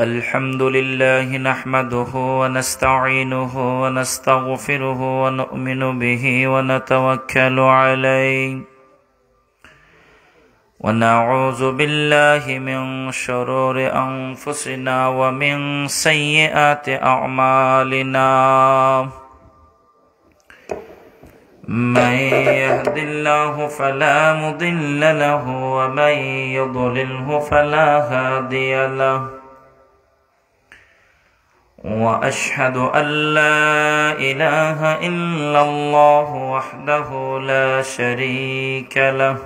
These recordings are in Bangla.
الحمد لله نحمده ونستعينه ونستغفره ونؤمن به ونتوكل عليه ونعوذ بالله من شرور أنفسنا ومن سيئات أعمالنا من يهد الله فلا مضل له ومن يضلله فلا هادي له وأشهد أن لا إله إلا الله وحده لا شريك له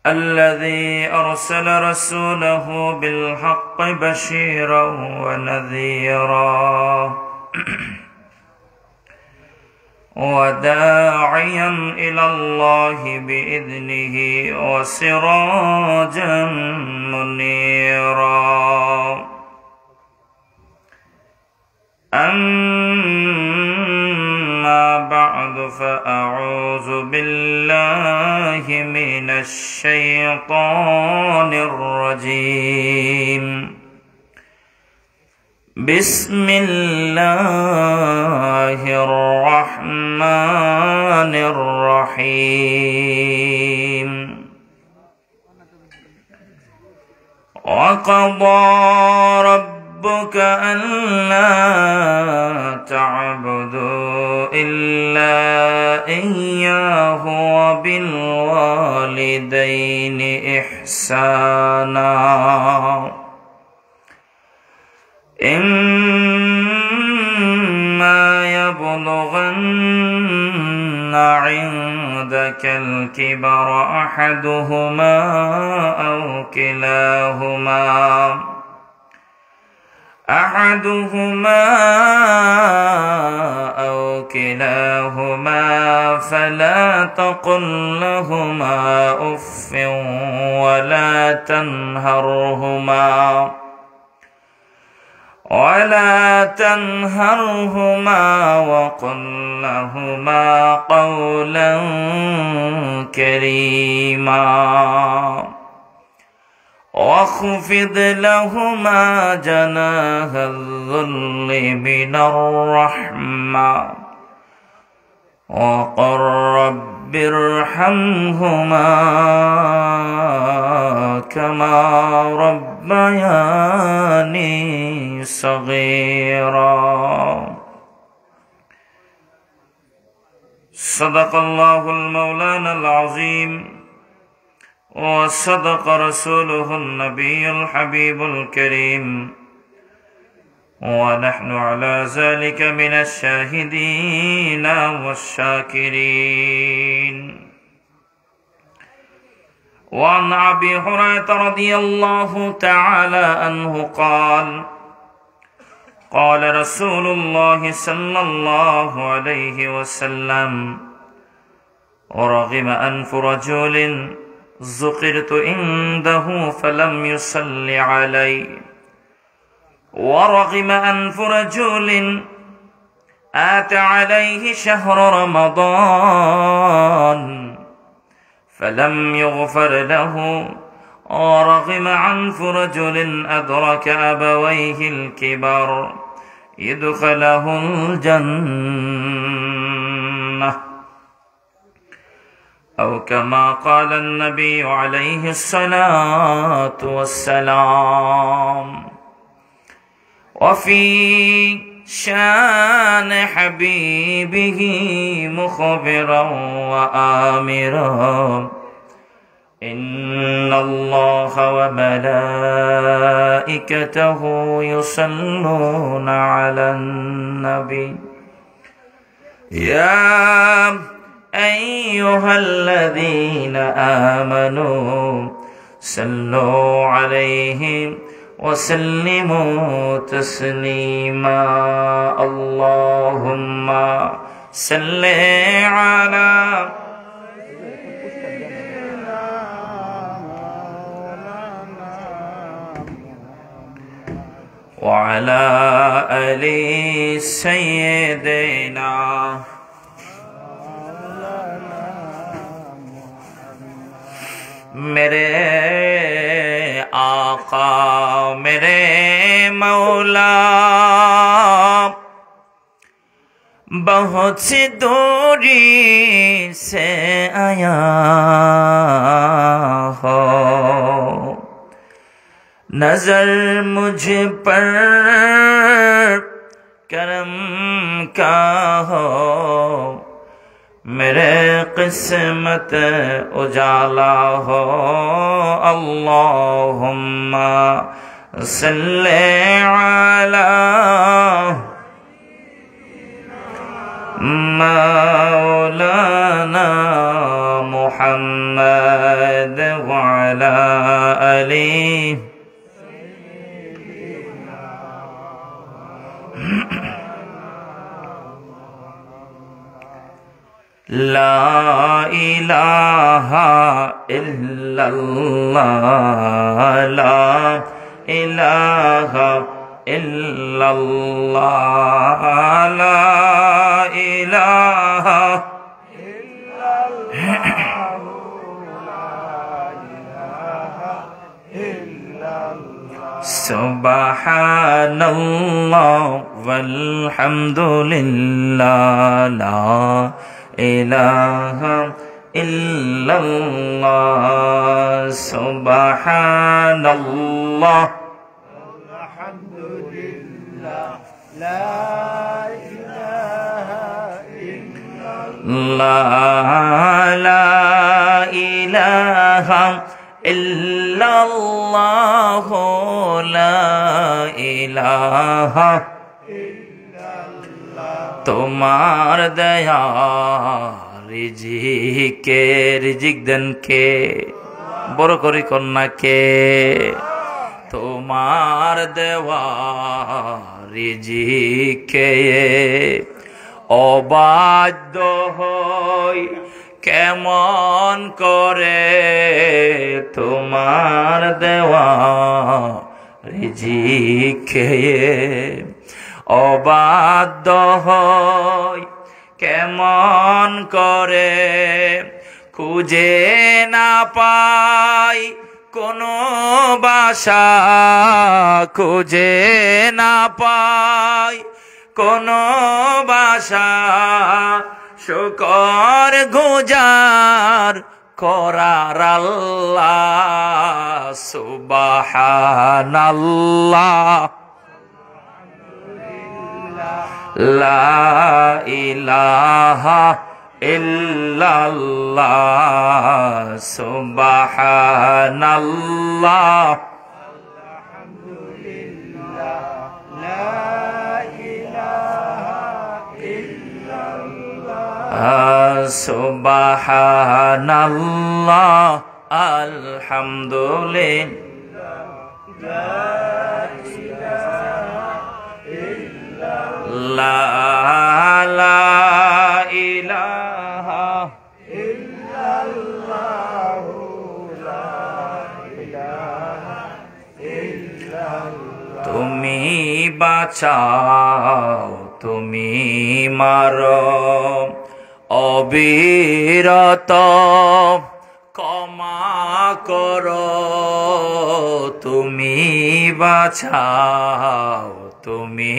الذي أرسل رسوله بالحق بشيرا ونذيرا وداعيا إلى الله بإذنه وسراجا منيرا أما بعد فأعوذ بالله من الشيطان الرجيم بسم الله الرحمن الرحيم وقضى ربك ألا تعبدوا إلا إياه وبالوالدين إحسانا إما يبلغن عندك الكبر أحدهما أو كلاهما فلا تقل لهما أف ولا تنهرهما وقل لهما قولا كريما واخفض لهما جناح الذل من الرحمة وقل رب ارحمهما كما ربياني صغيرا صدق الله المولانا العظيم وصدق رسوله النبي الحبيب الكريم ونحن على ذلك من الشاهدين والشاكرين وعن أبي هريرة رضي الله تعالى عنه قال رسول الله صلى الله عليه وسلم ورغم أنف رجل ذكرت عنده فلم يصل علي ورغم أنف رجل آت عليه شهر رمضان فلم يغفر له ورغم أنف رجل أدرك أبويه الكبر يدخله الجنة أو كما قال النبي عليه الصلاة والسلام وفي شان حبيبه مخبرا وآمرا إن الله وملائكته يصلون على النبي يا أيها الذين آمنوا صلوا عليه وسلموا تسليما اللهم صل على وعلى آل سيدنا मेरे आका मेरे मौला बहुत सी दूरी से आया हो, नजर मुझ पर करम का हो, मेरे किस्मत उजाला हो। अल्लाहुम्मा सल्ले अला मौलाना मुहम्मद व अला आली ला इलाहा इल्लल्लाह ला इलाहा इल्लल्लाह ला इलाहा सुब्हानल्लाह वल्हम्दुलिल्लाह ला इलाहा इल्लल्लाह सुब्हानल्लाह वल्हम्दुलिल्लाह ला इलाहा इल्लल्लाह ला इलाहा इल्लल्लाह ला इलाहा তোমার দয়া রিজিকে রিজিক দেন কে বড় করি কন্যাকে তোমার দেওয়া রিজিকে অবাধ্য হই কেমন করে তোমার দেওয়া রিজিকে অবাধ্য হই কেমন করে খুঁজে না পাই কোনো বাসা খুঁজে না পাই কোনো বাসা শুকর গুজার করার আল্লাহ সুবহানাল্লাহ লা ইলাহা ইল্লাল্লাহ সুবহানাল্লাহ আলহামদুলিল্লাহ লা ইলাহা ইল্লাল্লাহ সুবহানাল্লাহ আলহামদুলিল্লাহ লা ইলাহা ইল্লাল্লাহ লা ইলাহা ইল্লাল্লাহ তুমি বাঁচাও তুমি মারো অবিরত ক্ষমা করো তুমি বাঁচাও তুমি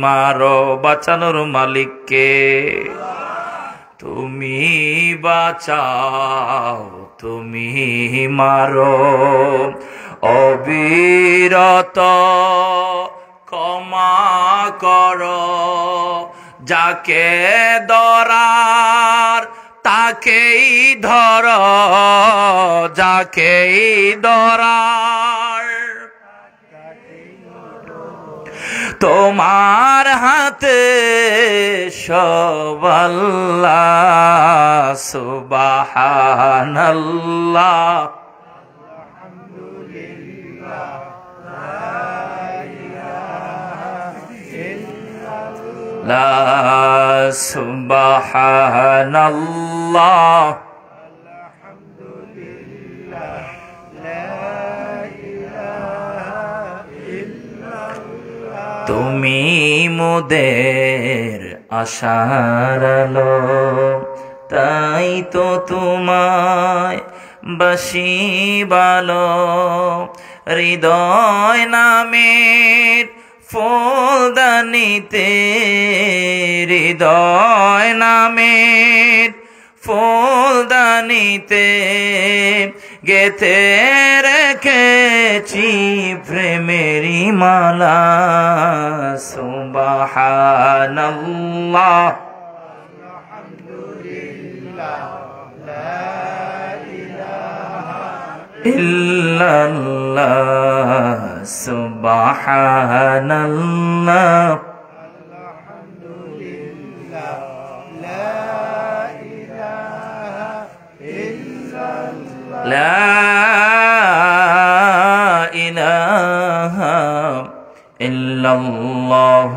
মারো বাঁচানোর মালিককে তুমি বাঁচাও তুমি মারো অবিরত ক্ষমা করো যাকে ধরার তাকেই ধর যাকেই ধরার তোমার হাতে সব আল্লাহ সুবহানাল্লাহ আলহামদুলিল্লাহ লা সুবহানাল্লাহ আলহামদুলিল্লাহ তুমি মোদের আশার আলো তাই তো তোমায় বাসি ভালো হৃদয় নামের ফুলদানিতে, হৃদয় নামের ফুলদানিতে গেথে রেখেছি প্রেমেরি মালা। সুবহানাল্লাহ আলহামদুলিল্লাহ লা ইলাহা ইল্লাল্লাহ সুবহানাল্লাহ আলহামদুলিল্লাহ লা ইলাহা ইল্লাল্লাহ লা ইলাহা ইল্লাল্লাহ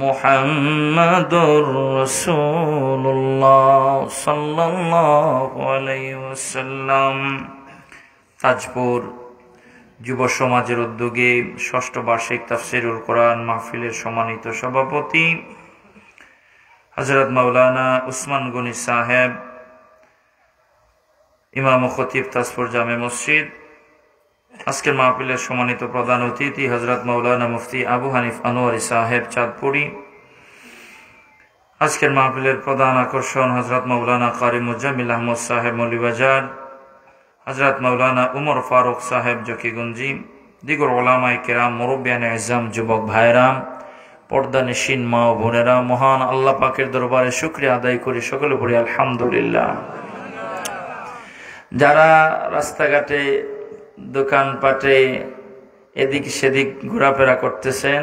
মুহাম্মাদুর রাসূলুল্লাহ সাল্লাল্লাহু আলাইহি ওয়াসাল্লাম। তাজপুর যুব সমাজের উদ্যোগে ষষ্ঠ বার্ষিক তাফসিরুল কোরআন মাহফিলের সম্মানিত সভাপতি হযরত মাওলানা উসমান গনি সাহেব, ইমাম ও খতিব তাজপুর জামে মসজিদ। আজকের মাহফিলের সম্মানিত প্রধান অতিথি হযরত মাওলানা মুফতি আবু হানিফ আনোয়ারি সাহেব চাঁদপুরি। আজকের মাহফিলের প্রধান আকর্ষণ হযরত মাওলানা কারি মুজাম্মিল আহমদ সাহেব মৌলভীবাজার, হযরত মাওলানা উমর ফারুক সাহেব জকিগঞ্জি, দিগর ওলামায়ে কেরাম, মুরব্বিয়ানে আযম, যুবক ভাইরাম, পর্দানিশীন মা ও বোনেরা, মহান আল্লাহ পাকের দরবারে শুকরিয়া আদায় করি, সকলে পড়ি আলহামদুলিল্লাহ। যারা রাস্তাঘাটে দোকানপাটে এদিক সেদিক ঘোরাফেরা করতেছেন,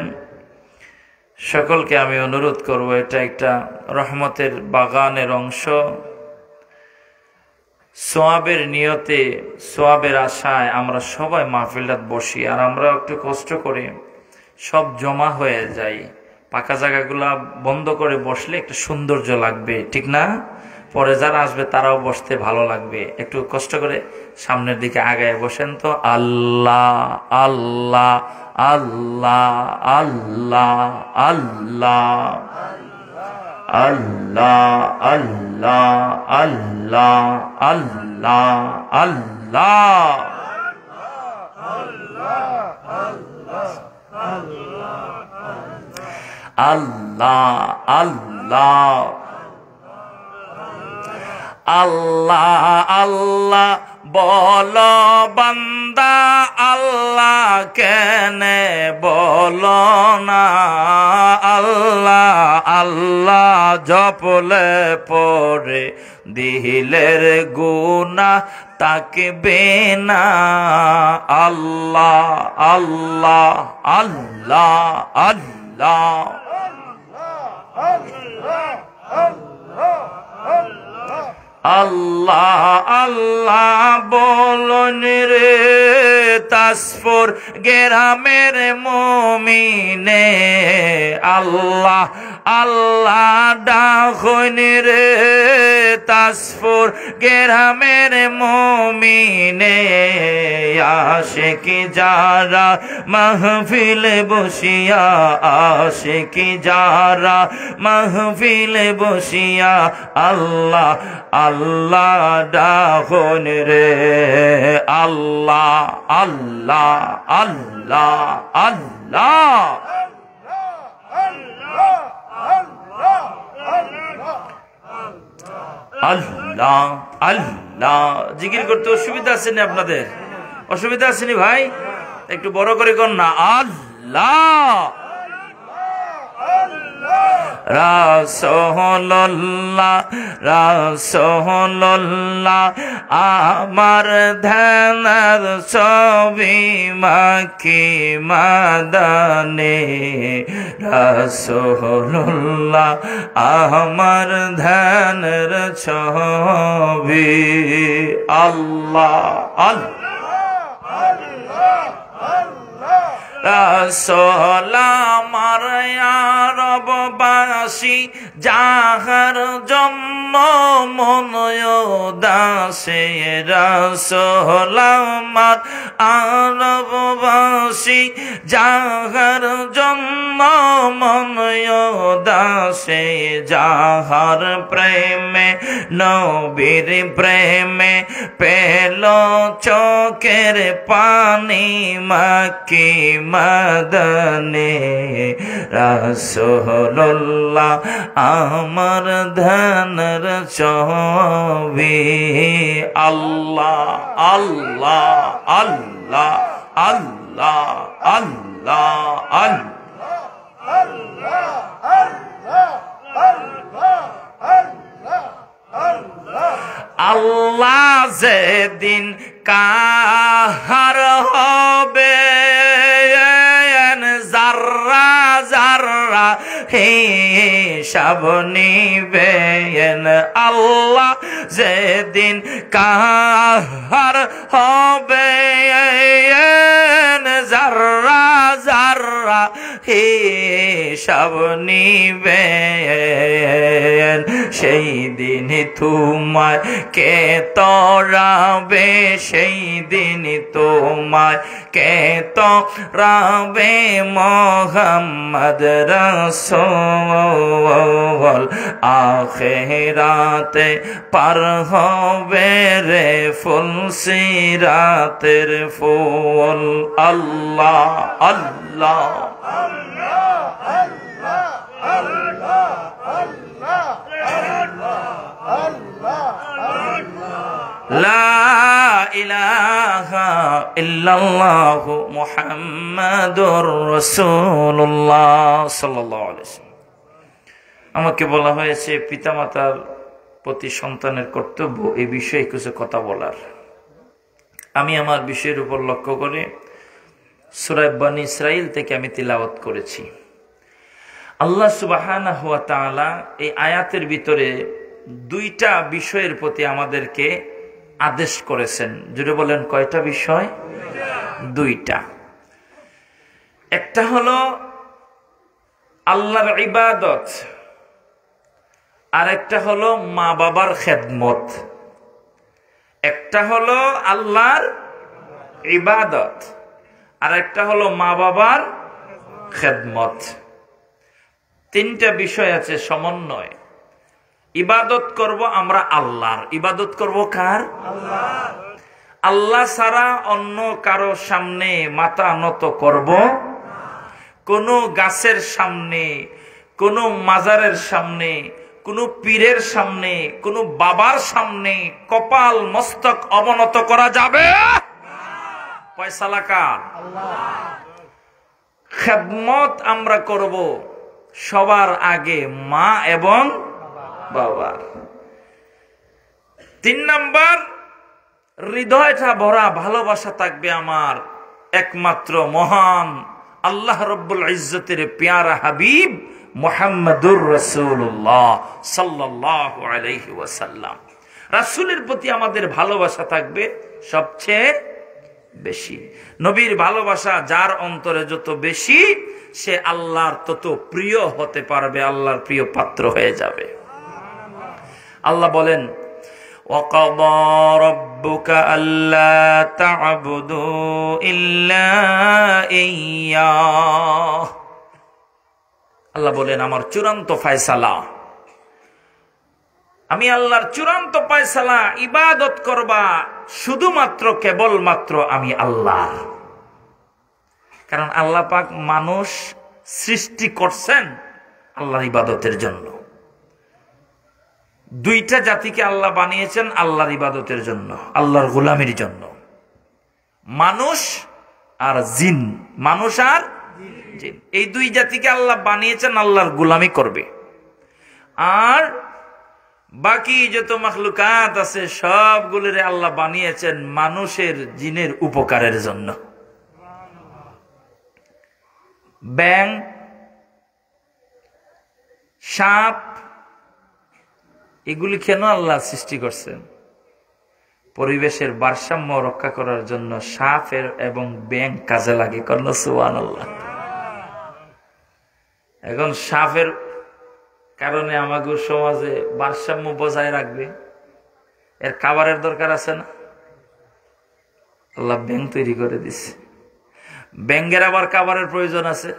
সকলকে আমি অনুরোধ করব, এটা একটা রহমতের বাগানের অংশ। সোয়াবের নিয়তে, সোয়াবের আশায় আমরা সবাই মাহফিলটা বসি, আর আমরা একটু কষ্ট করে সব জমা হয়ে যাই। পাকা জায়গাগুলা বন্ধ করে বসলে একটু সৌন্দর্য লাগবে, ঠিক না? পরে যারা আসবে তারাও বসতে ভালো লাগবে। একটু কষ্ট করে সামনের দিকে আগায় বসেন তো। আল্লাহ আল্লাহ আল্লাহ আল্লাহ আল্লাহ আল্লাহ আল্লাহ আল্লাহ আল্লাহ আল্লাহ আল্লাহ আল্লাহ আল্লাহ আল্লাহ বল বান্দা, আল্লাহ কেনে বল না। আল্লাহ আল্লাহ জপলে পরে দিলের গুনাহ তাকবে না। আল্লাহ আল্লাহ আল্লাহ আল্লাহ আল্লাহ আল্লাহ বলন রে তাসফর গেরামের মুমিনে। আল্লাহ আল্লাহ ডাকন রে তাসফর গেরামের মুমিনে। আশিকি যারা মাহফিলে বসিয়া, আশিকি যারা মাহফিলে বসিয়া, আল্লাহ আল্লাহ ডাকন রে। আল্লাহ আল্লাহ আল্লাহ আল্লাহ আল্লাহ আল্লাহ। জিকির করতে অসুবিধা আছে না আপনাদের? অসুবিধা আছে নি ভাই? একটু বড় করে কর না। আল্লাহ রাসূলুল্লাহ রাসূলুল্লাহ আমার ধ্যানের ছবি মাকি মাদানে। রাসূলুল্লাহ আমার ধ্যানের ছবি। আল্লাহ আল্লাহ রাসূল আমার ইয়া রববাসী যাহার জন্য মনয় দাসে রাসূল আমার আরববাসী, যাহার জন্য মনয় দাসে, যাহার প্রেমে নবীর প্রেমে পেল চোখের পানি মাকি মদনে, রাসূলুল্লাহ আমার ধানের ছবি। আল্লাহ আল্লাহ আল্লাহ আল্লাহ আল্লাহ আল্লাহ যেদিন কাহার হবে জাররা জাররা হিসাব নিবেন, আল্লাহ যেদিন কাহার হবে জাররা জাররা হিসাব নিবেন, সেই দিন তোমায় কে তরাবে, সেই দিন তোমায় কে তরাবে মুহাম্মদ রাসূল, আখিরাতে পার হবে রে ফুল সিরাতের ফুল। আল্লাহ আল্লাহ লা ইলাহা ইল্লাল্লাহু মুহাম্মাদুর রাসূলুল্লাহ সাল্লাল্লাহু আলাইহি ওয়াসাল্লাম। আমাকে বলা হয়েছে পিতামাতার প্রতি সন্তানের কর্তব্য, এই বিষয়ে কিছু কথা বলার। আমি আমার বিষয়ের উপর লক্ষ্য করে সূরা বনী ইসরাঈল থেকে আমি তিলাওয়াত করেছি। আল্লাহ সুবহানাহু ওয়া তাআলা এই আয়াতের ভিতরে দুইটা বিষয়ের প্রতি আমাদেরকে আদেশ করেছেন। জুড়ে বলেন কয়টা বিষয়? দুইটা। একটা হলো আল্লাহর ইবাদত, আর একটা হলো মা বাবার খেদমত। একটা হলো আল্লাহর ইবাদত, আর একটা হলো মা বাবার খেদমত। তিনটা বিষয় আছে সমন্বয়। ইবাদত করব আমরা আল্লাহর। ইবাদত করব কার? আল্লাহ। আল্লাহ ছাড়া অন্য কারো সামনে মাথা নত করব কোন গাছের সামনে, কোন মাজারের সামনে, কোন পীরের সামনে, কোন বাবার সামনে কপাল মস্তক অবনত করা যাবে না। ফয়সালা কার? আল্লাহ। খেদমত আমরা করব সবার আগে মা এবং বাবার। 3 নাম্বার, হৃদয়টা ভরা ভালোবাসা থাকবে আমার একমাত্র মহান আল্লাহ রব্বুল ইজ্জতের প্যারা হাবিব মুহাম্মাদুর রাসূলুল্লাহ সাল্লাল্লাহু আলাইহি ওয়াসাল্লাম। রাসূলের প্রতি আমাদের ভালোবাসা থাকবে সবচেয়ে বেশি। নবীর ভালোবাসা যার অন্তরে যত বেশি, সে আল্লাহর তত প্রিয় হতে পারবে, আল্লাহর প্রিয় পাত্র হয়ে যাবে। আল্লাহ বলেন, ওয়াকাদা রাব্বুকা আল্লা তা'বুদু ইল্লা ইয়্যাহ। আল্লাহ বলেন আমার চূড়ান্ত ফয়সালা, আমি আল্লাহর চূড়ান্ত ফয়সালা, ইবাদত করবা শুধুমাত্র কেবলমাত্র আমি আল্লাহ। কারণ আল্লাহ পাক মানুষ সৃষ্টি করছেন আল্লাহর ইবাদতের জন্য। দুইটা জাতিকে আল্লাহ বানিয়েছেন আল্লাহর ইবাদতের জন্য, আল্লাহর গোলামির জন্য। মানুষ আর জিন, মানুষ আর জিন, এই দুই জাতিকে আল্লাহ বানিয়েছেন আল্লাহর গোলামি করবে। আর বাকি যত মাখলুকাত আছে সবগুলোরে আল্লাহ বানিয়েছেন মানুষের জিনের উপকারের জন্য। ব্যাং, সাপ, এগুলি কেন আল্লাহ সৃষ্টি করছেন? পরিবেশের ভারসাম্য রক্ষা করার জন্য সাপের এবং ব্যাং কাজে লাগে। সুবহানাল্লাহ। এখন সাপের কারণে আমাদের সমাজে ভারসাম্য বজায় রাখবে, এর খাবারের দরকার আছে না? আল্লাহ ব্যাঙ তৈরি করে দিছে, ব্যাঙের আবার খাবারের প্রয়োজন আছে,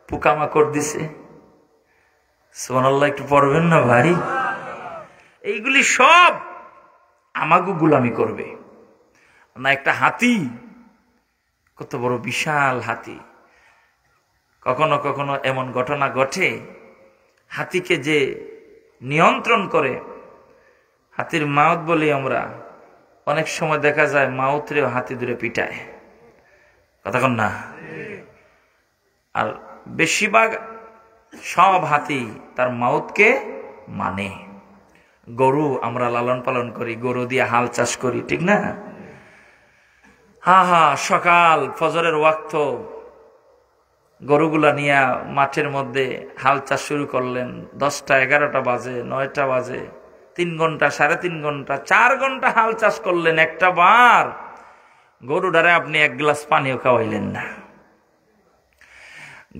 পোকামাকড় দিছে। সুবহানাল্লাহ, একটু পড়বেন না ভাই? এইগুলি সব আমাগো গোলামি করবে না। একটা হাতি, কত বড় বিশাল হাতি, কখনো কখনো এমন ঘটনা ঘটে, হাতিকে যে নিয়ন্ত্রণ করে, হাতির মাউত বলি আমরা, অনেক সময় দেখা যায় মাউতরেও হাতি ধরে পিটায়, কথা কন না? আর বেশিরভাগ সব হাতি তার মাউতকে মানে। গরু আমরা লালন পালন করি, গরু দিয়ে হাল চাষ করি, ঠিক না? সকাল ফজরের ওয়াক্ত গরুগুলা নিয়ে মাঠের মধ্যে হাল চাষ শুরু করলেন। 10টা 11টা বাজে, 9টা বাজে, 3 ঘন্টা 3.5 ঘন্টা 4 ঘন্টা হাল চাষ করলেন। একটা বার গরুটারে আপনি 1 গ্লাস পানিও খাওয়াইলেন না।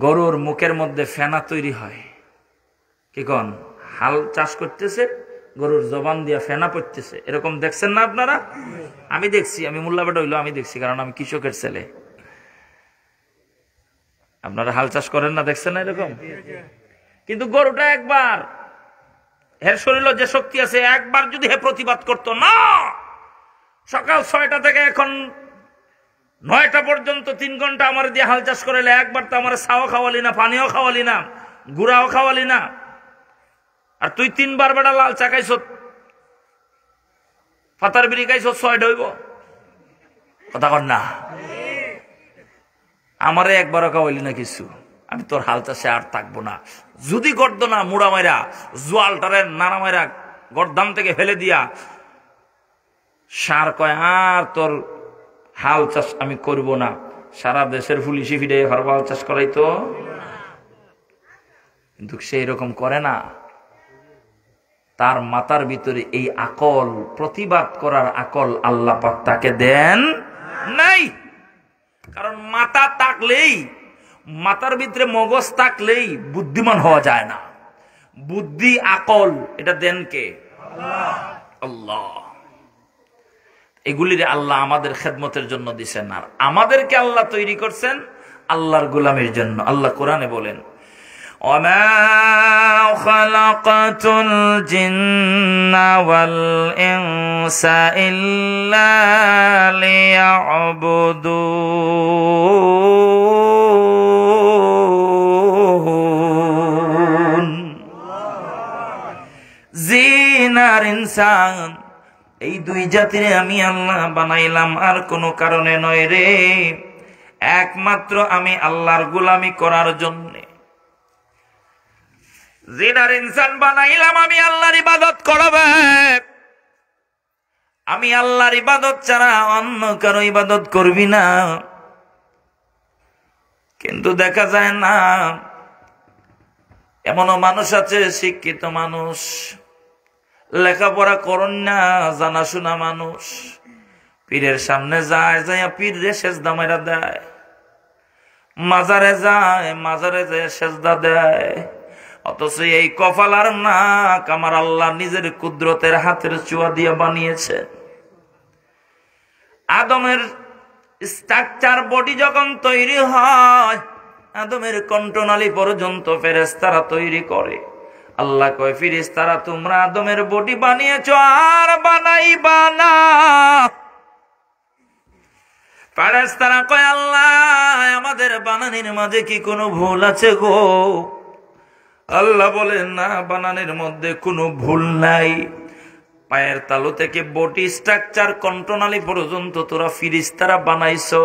গরুর মুখের মধ্যে ফেনা তৈরি হয়, কি কন? হাল চাষ করতেছে, গরুর জবান দিয়া ফেনা পড়তেছে, এরকম দেখছেন না আপনারা? আমি দেখছি, আমি মোল্লাবেটা হইলো আমি দেখছি, কারণ আমি কৃষকের ছেলে। আপনারা হাল চাষ করেন না, দেখছেন না এরকম? কিন্তু গরুটা একবার, এর শরীরে যে শক্তি আছে, একবার যদি হে প্রতিবাদ করতো না, সকাল 6টা থেকে এখন 9টা পর্যন্ত 3 ঘন্টা আমার দিয়ে হাল চাষ করাইলে, একবার তো আমার ছাও খাওয়ালি না, পানিও খাওয়ালি না, গুড়াও খাওয়ালি না, আর তুই 3 বার বেটা লাল চা খাইছ, পাতার বিড়ি খাইছ, 6টা হইব, কথা কর না? আমারে একবারও খাওয়াইলি না কিছু, আমি তোর হাল চাষে আর থাকবো না। যদি গর্দ না মুড়া মাইরা, জোয়ালটারে নানা মাইরা গর্দান থেকে ফেলে দিয়া সার কয়, আর তোর হাল চাষ আমি করব না। সারা দেশের পুলিশি ফিরে হাল চাষ করাইতো, কিন্তু সেই রকম করে না। তার মাথার ভিতরে এই আকল, প্রতিবাদ করার আকল আল্লাহ পাক তাকে দেন নাই। কারণ মাথা থাকলেই, মাথার ভিতরে মগজ থাকলেই বুদ্ধিমান হওয়া যায় না। বুদ্ধি আকল এটা দেন কে? আল্লাহ। এগুলির আল্লাহ আমাদের খেদমতের জন্য দিচ্ছেন, আর আমাদেরকে আল্লাহ তৈরি করছেন আল্লাহর গোলামের জন্য। আল্লাহ কোরআনে বলেন, وَمَا خَلَقْتُ الْجِنَّ وَالْإِنسَ إِلَّا لِيَعْبُدُونَ। জিন আর ইনসান, এই দুই জাতিরে আমি আল্লাহ বানাইলাম আর কোনো কারণে নয় রে, একমাত্র আমি আল্লাহর গোলামি করার জন্য। জিন আর ইনসান বানাইলাম আমি আল্লাহর ইবাদত করবে। আমি আল্লাহর ইবাদত ছাড়া অন্য কারো ইবাদত করবি না। কিন্তু দেখা যায় না, এমনও মানুষ আছে, শিক্ষিত মানুষ, লেখাপড়া করন না, জানাশোনা মানুষ, পীরের সামনে যায়, যায় পীরে সেজদা মাইরা দেয়, মাজারে যায়, মাজারে যায় সেজদা দেয়। অথচ এই কপাল আর নাক আমার আল্লাহ নিজের কুদরতের হাতের চুয়া দিয়ে বানিয়েছে। আদমের স্ট্রাকচার বডি যখন তৈরি হয়, আদমের কণ্ঠনালী পর্যন্ত ফেরেশতারা তৈরি করে। আল্লাহ কয়, ফেরেশতারা তোমরা আদমের বডি বানিয়েছো, আর বানাইবা না। ফেরেশতারা কয়, আল্লাহ আমাদের বানানির মাঝে কি কোনো ভুল আছে গো? আল্লাহ বলেন, না, বানানের মধ্যে কোনো ভুল নাই। পায়ের তালু থেকে বডি স্ট্রাকচার কণ্ঠনালী পর্যন্ত তোরা ফেরেশতারা বানাইছো,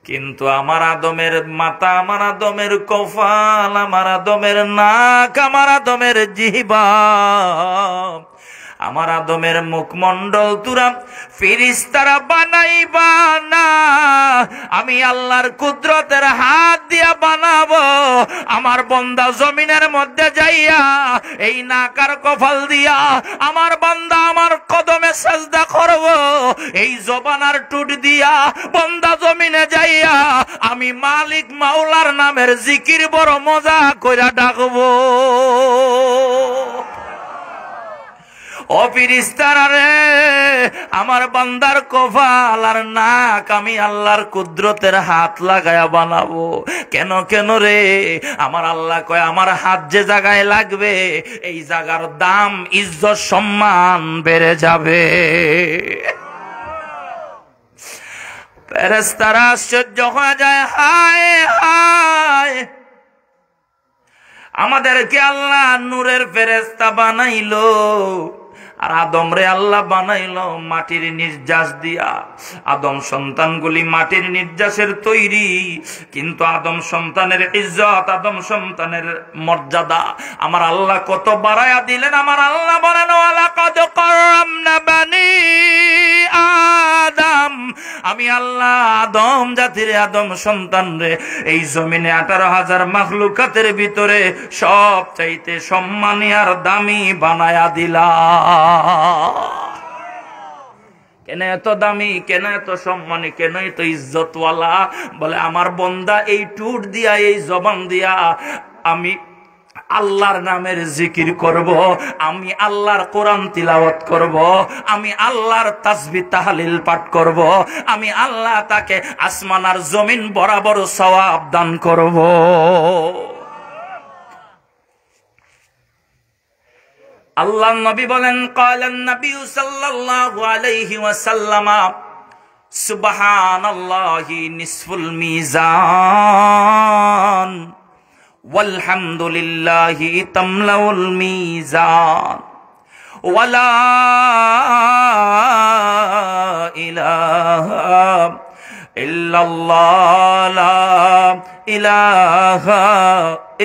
কিন্তু আমার আদমের মাথা, আমার আদমের কপাল, আমার আদমের নাক, আমার আদমের জিহ্বা, আমার আদমের মুখমণ্ডল তোরা ফেরেশতারা বানাইবা না। আমি আল্লাহর কুদরতের হাত দিয়া বানাবো। আমার বান্দা জমিনের মধ্যে যাইয়া এই নাকার কপাল দিয়া আমার বান্দা আমার কদমে সাজদা করব। এই জবানার টুট দিয়া বান্দা জমিনে যাইয়া আমি মালিক মাওলার নামের জিকির বড় মজা কইরা ডাকবো। ও ফেরেশতারা রে, আমার বান্দার কপাল আর নাক আমি আল্লাহর কুদরতের হাত লাগায়া বানাবো। কেন কেন রে? আমার আল্লাহ কয় আমার হাত যে জায়গায় লাগবে এই জায়গার দাম ইজ্জত সম্মান বেড়ে যাবে। ফেরেশতারা আশ্চর্য হয়ে যায়, হায় হায়, আমাদেরকে আল্লাহ নূরের ফেরেশতা বানাইলো আর আদম রে আল্লাহ বানাইলো মাটির নির্যাস দিয়া। আদম সন্তানগুলি মাটির নির্যাসের তৈরি, কিন্তু আদম সন্তানের ইজ্জত, আদম সন্তানের মর্যাদা আমার আল্লাহ কত বাড়ায়া দিলেন। আমার আল্লাহ বলেন, ওয়ালাকাদ কাররামনা বানি আদম, আমি আল্লাহ আদম জাতির, আদম সন্তান রে এই জমিনে 18,000 মাখলুকাতের ভিতরে সব চাইতে সম্মানী আর দামি বানায়া দিলাম। কেন এত দামি, কেন এত সম্মানী, কেন এত ইজ্জতওয়ালা? বলে আমার বান্দা এই টুট দিয়া, এই জবান দিয়া আমি আল্লাহর নামের জিকির করব, আমি আল্লাহর কোরআন তিলাওয়াত করব, আমি আল্লাহর তাসবিহ তাহলিল পাঠ করব, আমি আল্লাহ তাকে আসমান আর জমিন বরাবর সওয়াব দান করব। আল্লাহ নবী বলেন, ক্বালান নবী সাল্লাল্লাহু আলাইহি ওয়াসাল্লাম, সুবহানাল্লাহি নিসফুল মিজান ওয়ালহামদুলিল্লাহি তামলাউল মিজান ওয়ালা ইলাহা ইল্লাল্লাহ লা ইলাহা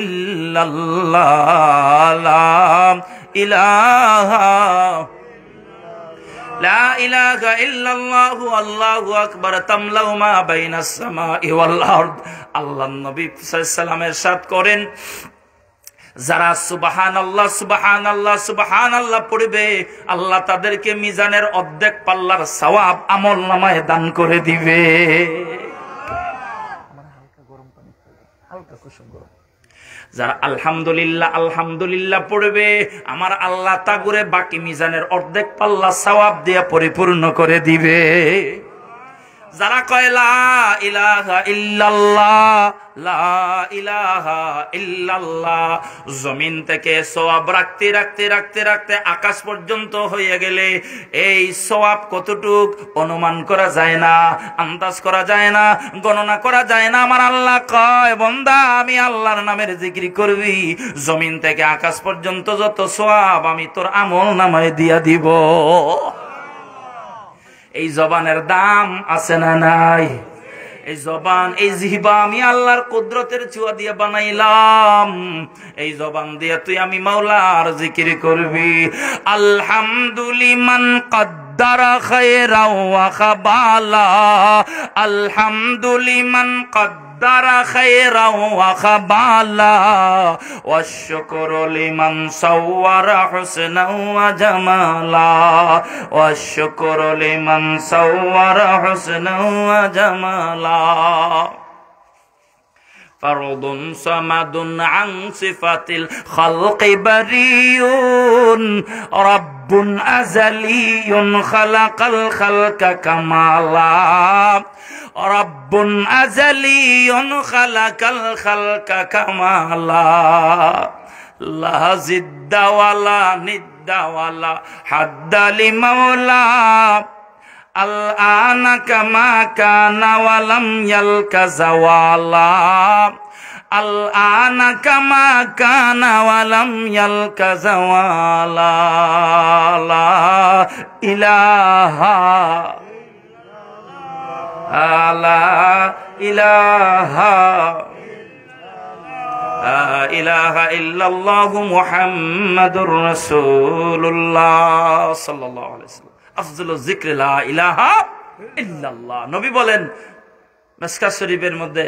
ইল্লাল্লাহ লা ইলাহা লা ইলাহা ইল্লাল্লাহু আল্লাহু আকবার তামলাউ মা বাইনাস সামাই ওয়াল আরদ। আল্লাহর নবী সাল্লাল্লাহু আলাইহি ওয়াসাল্লাম ইরশাদ করেন, যারা সুবহানাল্লাহ সুবহানাল্লাহ সুবহানাল্লাহ পড়বে আল্লাহ তাদেরকে মিজানের অর্ধেক পাল্লার সওয়াব আমলনামায় দান করে দিবে। যারা আলহামদুলিল্লাহ আলহামদুলিল্লাহ পড়বে আমার আল্লাহ তাগুরে বাকি মিজানের অর্ধেক পাল্লা সওয়াব দিয়ে পরিপূর্ণ করে দিবে। যারা কয় লা ইলাহা ইল্লাল্লাহ লা ইলাহা ইল্লাল্লাহ, জমিন থেকে সওয়াব রাখতে রাখতে রাখতে রাখতে আকাশ পর্যন্ত হয়ে গেলে এই সওয়াব কতটুক অনুমান করা যায় না, আন্দাজ করা যায় না, গণনা করা যায় না। আমার আল্লাহ কয়, বান্দা আমি আল্লাহর নামের জিকির করবি, জমিন থেকে আকাশ পর্যন্ত যত সওয়াব আমি তোর আমল নামায় দিয়া দিব। এই জবানের দাম আছে না নাই? এই জবান, এই জিহবা আমি আল্লাহর কুদরতের ছোঁয়া দিয়ে বানাইলাম। এই জবান দিয়ে তুই আমি মাওলার জিকির করবি। আলহামদুলিমান কদ্দারা খায়রা ওয়া খাবালা, আলহামদুলিমান কদ্দারা খায়রা ওয়া খাবালা, ওয়াশকুরু লিমান সাওয়ারা হুসনা ওয়া জামালা, ওয়াশকুরু লিমান সাওয়ারা হুসনা ওয়া জামালা। فرض صمد عن صفة الخلق بريء، رب أزلي خلق الخلق كمالا، رب أزلي خلق الخلق كمالا، لا زد ولا ند ولا حد لمولا، الآن كما كان ولم يلك زوالا، الآن كما كان ولم يلك زوالا، لا إله لا إله لا إله إلا الله محمد رسول الله صلى الله عليه وسلم। আফজালুল যিকরি লা ইলাহা ইল্লাল্লাহ। নবী বলেন মিশকাত শরীফের মধ্যে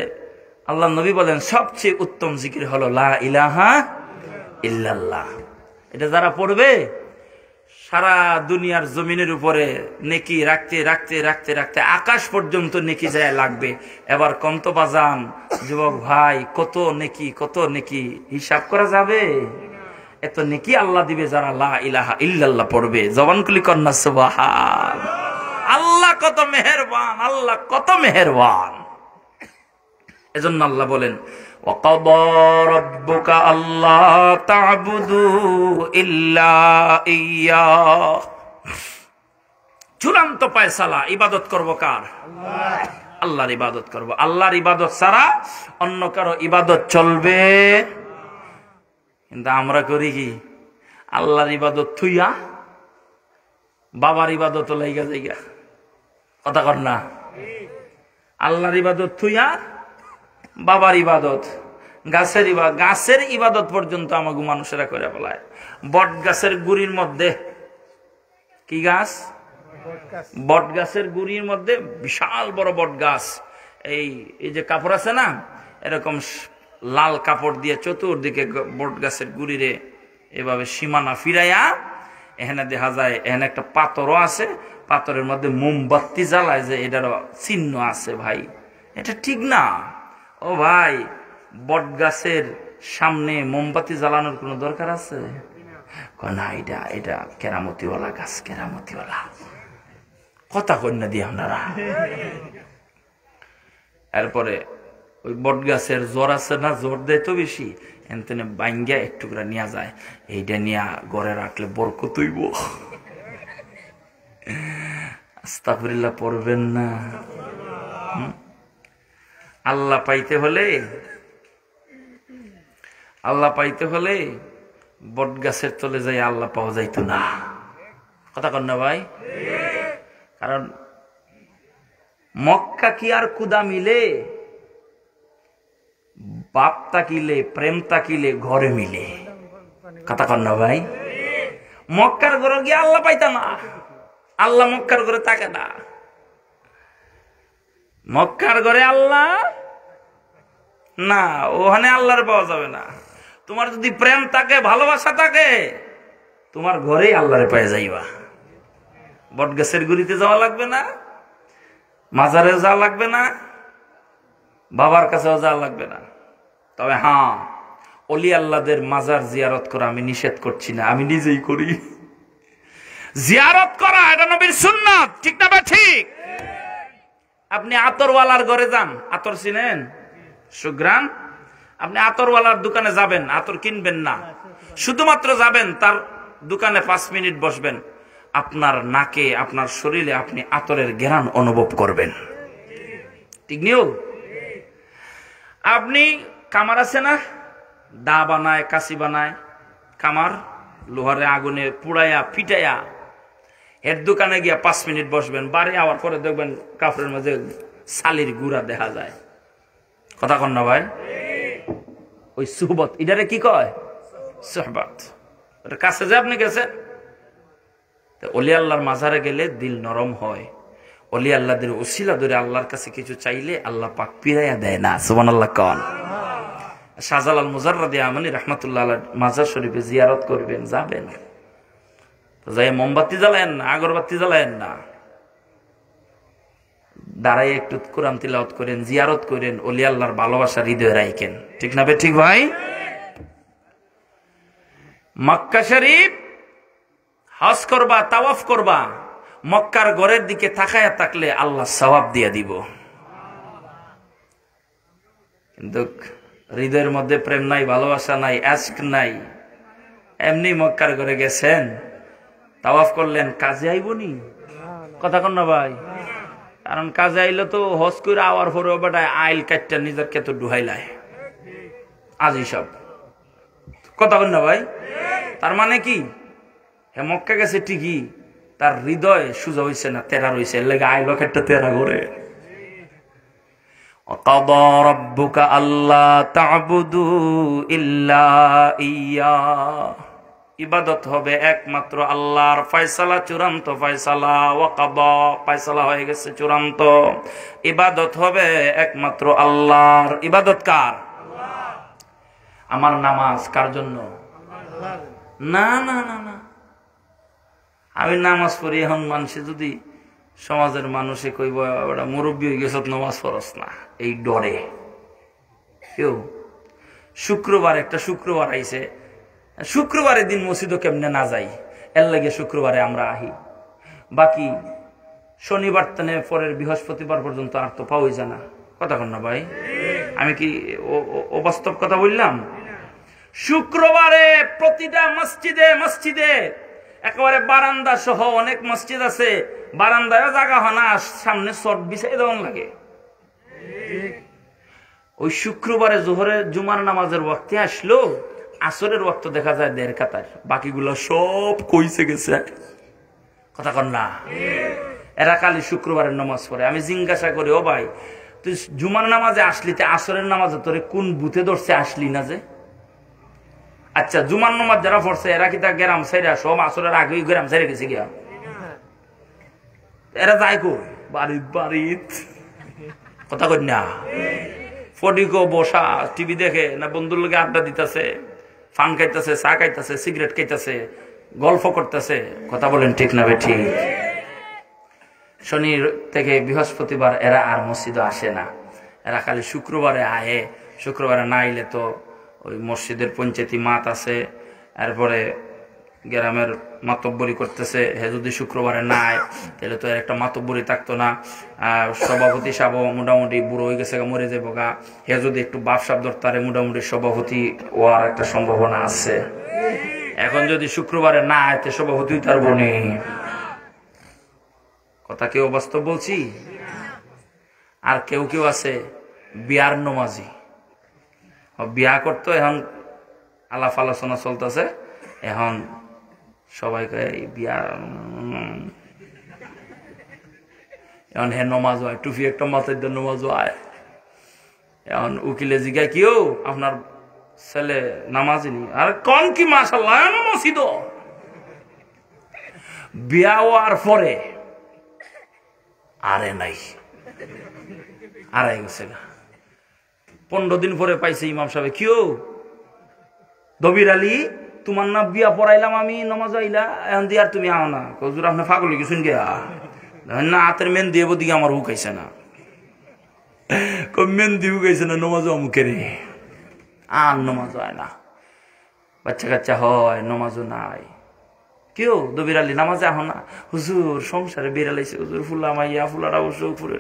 আল্লাহ নবী বলেন সবচেয়ে উত্তম জিকির হলো লা ইলাহা ইল্লাল্লাহ। এটা যারা পড়বে সারা দুনিয়ার জমিনের উপরে নেকি রাখতে রাখতে রাখতে রাখতে আকাশ পর্যন্ত নেকি যায় লাগবে। এবার কন্ত বাজান যুবক ভাই, কত নেকি হিসাব করা যাবে? এত নেকি আল্লাহ দিবে যারা লা ইলাহা ইল্লাল্লাহ পড়বে। জবান খুলি কন্যা সুবহান। আল্লাহ কত মেহেরবান, আল্লাহ কত মেহেরবান। এজন্য আল্লাহ বলেন ওয়াকাদা রাব্বুকা আল্লা তা'বুদু ইল্লা ইয়্যাহ। চূড়ান্ত ফয়সালা, ইবাদত করব কার? আল্লাহর ইবাদত করব। আল্লাহর ইবাদত ছাড়া অন্য কারো ইবাদত চলবে। কিন্তু আমরা করি কি? আল্লাহর ইবাদত থুইয়া বাবার ইবাদত লাইগা যাইগা। কথা কর না? আল্লাহর ইবাদত থুইয়া বাবার ইবাদত, গাছের ইবাদত পর্যন্ত আমাকে মানুষেরা করে ফেলায়। বট গাছের গুড়ির মধ্যে, কি গাছ? বট গাছের গুড়ির মধ্যে বিশাল বড় বট গাছ, এই যে কাপড় আছে না, এরকম লাল কাপড় দিয়ে চতুর্দিকে বট গাছের গুড়িরে এভাবে সীমানা ফিরাইয়া, এখানে দেখা যায় এখানে একটা পাথরও আছে, পাথরের মধ্যে মোমবাতি জ্বালায়, যে এটারও চিহ্ন আছে। ভাই এটা ঠিক না। ও ভাই, বট গাছের সামনে মোমবাতি জ্বালানোর কোনো দরকার আছে? না, এটা কেরামতিওয়ালা গাছ, কেরামতিওয়ালা। কথা কন্যা দিয়ে আপনারা। এরপরে ওই বট গাছের জ্বর আছে না, জ্বর দেয় তো বেশি, এনতেনে বাইঙ্গা একটুকরা নিয়ে যায়, এইটা নিয়ে ঘরে রাখলে বরকত হইব। আস্তাগফিরুল্লাহ পড়বেন না। আল্লাহ পাইতে হলে বট গাছের তলে যাই আল্লাহ পাওয়া যাইতো না। কথা কন না ভাই? কারণ মক্কা কি আর কুদা মিলে? বাপ তাকিলে, প্রেম তাকিলে ঘরে মিলে। কথা কন না ভাই? মক্কার ঘরে গিয়ে আল্লাহ পাইতা না, আল্লাহ মক্কার ঘরে থাকে না। মক্কার ঘরে আল্লাহ না, ওখানে আল্লাহর পাওয়া যাবে না। তোমার যদি প্রেম থাকে, ভালোবাসা থাকে, তোমার ঘরেই আল্লাহরে পেয়ে যাইবা। বট গাছের গুড়িতে যাওয়া লাগবে না, মাজারে যাওয়া লাগবে না, বাবার কাছেও যাওয়া লাগবে না। তবে হ্যাঁ, অলি আল্লাহদের মাজার জিয়ারত করা আমি নিষেধ করছি না, আমি নিজেই করি। জিয়ারত করা এটা নবীর সুন্নাত, ঠিক না বা ঠিক? আপনি আতরওয়ালার ঘরে যান, আতর চিনেন? সুগ্রাম। আপনি আতরওয়ালার দোকানে যাবেন, আতর কিনবেন না, শুধুমাত্র যাবেন তার দোকানে 5 মিনিট বসবেন, আপনার নাকে, আপনার শরীরে আপনি আতরের ঘ্রাণ অনুভব করবেন। ঠিক নিও? আপনি কামার আছে না, দা বানায়, কাশি বানায়, কামার লোহারে আগুনে পুড়াইয়া পিটাইয়া, এর দোকানে গিয়া 5 মিনিট বসবেন, বাড়ি আওয়ার পরে দেখবেন কাপড়ের মধ্যে শালির গুড়া দেখা যায়। কথা কন না ভাই? ওই সুহবত, এটারে কি কয়? সুহবত। ওটার কাছে যে আপনি গেছেন, অলি আল্লাহর মাজারে গেলে দিল নরম হয়। অলি আল্লাহদের ওসিলা ধরে আল্লাহর কাছে কিছু চাইলে আল্লাহ পাক পিরাইয়া দেয় না। সুবহানাল্লাহ কন। শাহজালাল মুজাররাদি আমানি রাহমাতুল্লাহ আলাইহি মাজার শরীফে জিয়ারত করবেন, যাবেন, যাই মোমবাতি জ্বালায়েন না, আগরবাতি জ্বালায়েন না, দাঁড়াই একটু কোরআন তিলাওয়াত করেন, জিয়ারত করেন, ওলি আল্লাহর ভালোবাসা হৃদয়ে রাখেন। ঠিক না বে ঠিক ভাই? মক্কা শরীফ হজ করবা, তাওয়াফ করবা, মক্কার ঘরের দিকে তাকায়া থাকলে আল্লাহ সওয়াব দিয়ে দিব। কিন্তু হৃদয়ের মধ্যে প্রেম নাই, ভালোবাসা নাই, আশক নাই, এমনি মক্কার ঘরে গেছেন, তাওয়াফ করলেন, কাজে আইবনি? কথা কন না ভাই? কারণ কাজে আইলে তো হজ করে আওয়ার পরে বেটায় আইল কাটটা নিজের ক্ষেত্রে ডুহাইলায় আজি সব। কথা কন না ভাই? তার মানে কি, হে মক্কা গেছে ঠিকই, তার হৃদয় সুজা হইছে না, তেরা রইছে, এর লাগে আইল একটা তেরা করে। ওয়াকাদা রাব্বুকা আল্লা তা'বুদু ইল্লা ইয়্যাহ। ইবাদত হবে একমাত্র আল্লাহর। ফয়সালা চূড়ান্ত ফয়সালা, ওয়া কাদা ফয়সালা হয়ে গেছে চূড়ান্ত। ইবাদত হবে একমাত্র আল্লাহর। ইবাদত কার? আমার নামাজ কার জন্য? না না না না, আমি নামাজ পড়ি এখন মানুষে যদি সমাজের মানুষে কইব ওটা মুরব্বী হয়ে গেছে নামাজ পড়স না, এই ডরে কেউ। শুক্রবার একটা শুক্রবার আইছে, শুক্রবারের দিন মসজিদও কেমনে না যাই, এর লাগে শুক্রবারে আমরা আহি। বাকি শনিবার তেনে পরের বৃহস্পতিবার পর্যন্ত আর তো পাওয়াই যায় না। কথা কন না ভাই, আমি কি অবাস্তব কথা বললাম? শুক্রবারে প্রতিটা মসজিদে মসজিদে একেবারে বারান্দা সহ অনেক মসজিদ আছে, বারান্দায় জায়গা হয় না, সামনে শর্ট বিছাই দেওয়ান লাগে। ওই শুক্রবারে জোহরের জুমার নামাজের ওয়াক্তে আসলো, আসরের ওয়াক্ত দেখা যায় 1.5 কাতার, বাকিগুলো সব কইছে গেছে। কথা কন না, এরা খালি শুক্রবারের নামাজ পড়ে। আমি জিজ্ঞাসা করি, ও ভাই তুই জুমার নামাজে আসলি, আসরের নামাজে তোরে কোন বুথে ধরছে আসলি না যে? আচ্ছা জুমার নামাজ যারা পড়ছে এরা কি তা গ্রাম সাইরা সব আসরের আগেই গ্রাম সাইরে গেছে গিয়া? এরা যায় কই? বাড়িত বাড়িত। কথা কই না, ফটিকো বসা টিভি দেখে না, বন্ধুর লগে আড্ডা দিতেছে, ফান খাইতেছে, চা খাইতেছে, সিগারেট খাইতেছে, গল্প করতেছে। কথা বলেন ঠিক না বে ঠিক? শনি থেকে বৃহস্পতিবার এরা আর মসজিদে আসে না, এরা খালি শুক্রবারে আয়ে। শুক্রবারে না আইলে তো ওই মসজিদের পঞ্চায়েতি মাত আছে, এরপরে গ্রামের মাতব্বরি করতেছে। হে যদি শুক্রবারে না আয় তাহলে তো এর একটা মাতব্বরি থাকতো না। সভাপতি সাহেব মোটামুটি বুড়ো হয়ে গেছে, মরে যাবো গা। হে যদি একটু বাপ সাপ ধরতারে মোটামুটি সভাপতি হওয়ার একটা সম্ভাবনা আছে। এখন যদি শুক্রবারে না আয় তো সভাপতি তার বনি। কথা কেউ বাস্তব বলছি? আর কেউ কেউ আছে বিয়ার নমাজি, বিয়া করতো, এখন আলাপ আলোচনা চলতেছে, এখন সবাইকে বিয়া, এখন হে নমাজ হয়, টুপি একটা মাথায় দিয়ে নমাজ হয়। এখন উকিলে জিগায় কিও আপনার ছেলে নামাজি নি? আর কন কি মাশাআল্লাহ মসজিদ। বিয়া হওয়ার পরে আরে নাই, আড়াই গেছে না। 15 দিন পরে পাইছে ইমাম সাহেব, কিও দবির আলী তোমার না বিয়া পড়াইলাম আমি, নমাজ আইলা, এখন দিয়ে আর তুমি আও না। হুজুর আপনি পাগল গেছেন গিয়া না, হাতের মেন দিয়ে দিকে আমার হুকাইছে না, মেন দিয়ে হুকাইছে না, নমাজ অমুকে রে আর নমাজ হয় না। বাচ্চা কাচ্চা হয়, নমাজও নাই। কেউ দবির আলী নামাজে আহ না, হুজুর সংসারে বেড়ালাইছে হুজুর, ফুলা মাইয়া ফুলারা অবশ্য ফুলে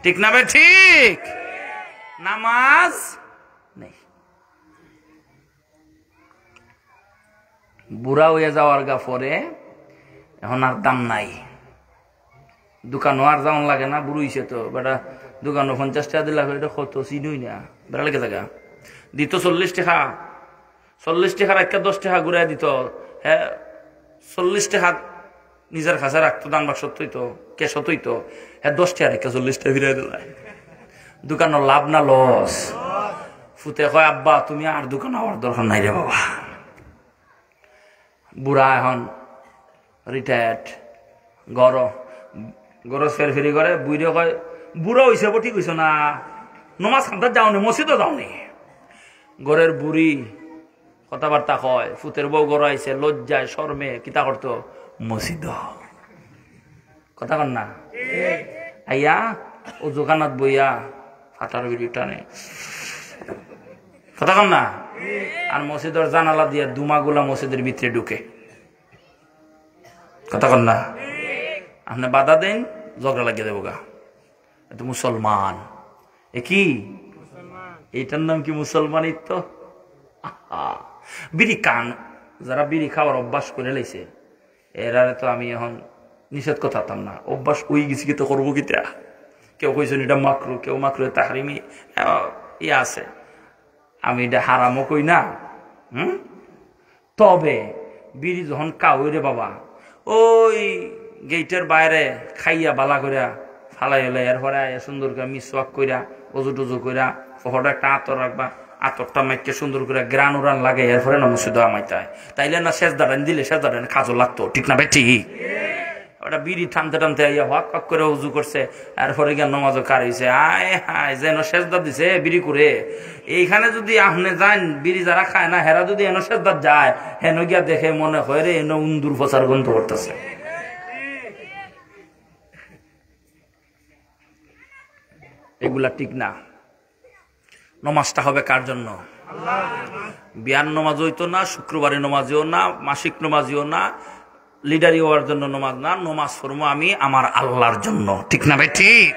ঠিক না বে ঠিক? নামাজ নেই। বুড়া হয়ে যাওয়ার গা পরে এখন আর দাম নাই, দোকানও আর যাওয়ান লাগে না। বুড়ো হইছে তো বেটা, দোকানও 50 টাকা দিলা, এটা কত চিনুই না, বেড়া লেগে থাকা দিত 40 টাকা, 40 টাকা রাখা 10 টাকা ঘুরাই দিত। হ্যাঁ 40 টাকা নিজের কাছে রাখতো, দান বাক্স হইতো, কেশ হইতো, হ্যাঁ 10 টাকা রেখা 40 টাকা ফিরাই দিল। দোকানের লাভ না লস? ফুতে কয় আব্বা তুমি আর দোকান হওয়ার দরকার নাই রে বাবা। বুড়া এখন রিটায়ার্ড, গরজ ফের ফেরি করে। বুড়ে কয় বুড়া হয়েছে ঠিক হয়েছ না, নমাজ খান্তার যাওনি, মসজিদও যাওনি। গরের বুড়ি কথাবার্তা কয়, ফুতের বউ গড় আইছে, লজ্জায় শর্মে কিতা করতো মসজিদ। কথা কন না, আইয়া ও দোকানত বইয়া ফাটার বিড়ি টানে। কথা কন না, আর মসজিদের জানালা দিয়ে দুমাগুলা মসজিদের ভিতরে ঢুকে। কথা কন না, আপনি বাধা দেন ঝগড়া লাগিয়ে দেবো গা। এত মুসলমান, এ কি এইটার নাম কি মুসলমানিত্ব? বিড়ি কান, যারা বিড়ি খাওয়ার অভ্যাস করে লাইছে এরারে তো আমি এখন নিষেধ করতাম না, অভ্যাস হয়ে গেছি কি তো করবো কিতা। কেউ কইছেন এটা মাকরু, কেউ মাকরু তাহরিমি ইয়ে আছে, আমি এটা হারামও কই না। তবে বিড়ি যখন কাউই রে বাবা, ওই গেটের বাইরে খাইয়া বালা কইরা ফালাই হলে এরপরে সুন্দর করে মিসওয়াক কইরা অজু টজু কইরা ফটো একটা আতর রাখবা, আতরটা মাইকে সুন্দর করে গ্রান উড়ান লাগে এরপরে না মুসিদ আমাইতায় তাইলে না সেজদারান দিলে সেজদারান কাজও লাগতো ঠিক না ভাই ঠিক ওটা বিড়ি টানতে টানতে হক হক করে উজু করছে এরপরে গিয়ে নমাজও কারিছে আয় হায় যেন সেজদা দিছে বিড়ি করে এইখানে যদি আপনি যান বিড়ি যারা খায় না হেরা যদি এনো সেজদা যায় হেন গিয়া দেখে মনে হয় রে এনো উন্দুর প্রচার গন্ধ করতেছে এগুলা ঠিক না নমাজটা হবে কার জন্য বিয়ার নমাজ হইতো না শুক্রবারে নমাজিও না মাসিক নমাজিও না লিডারি হওয়ার জন্য নমাজ না নমাজ পড়বো আমি আমার আল্লাহর জন্য ঠিক না ভাই ঠিক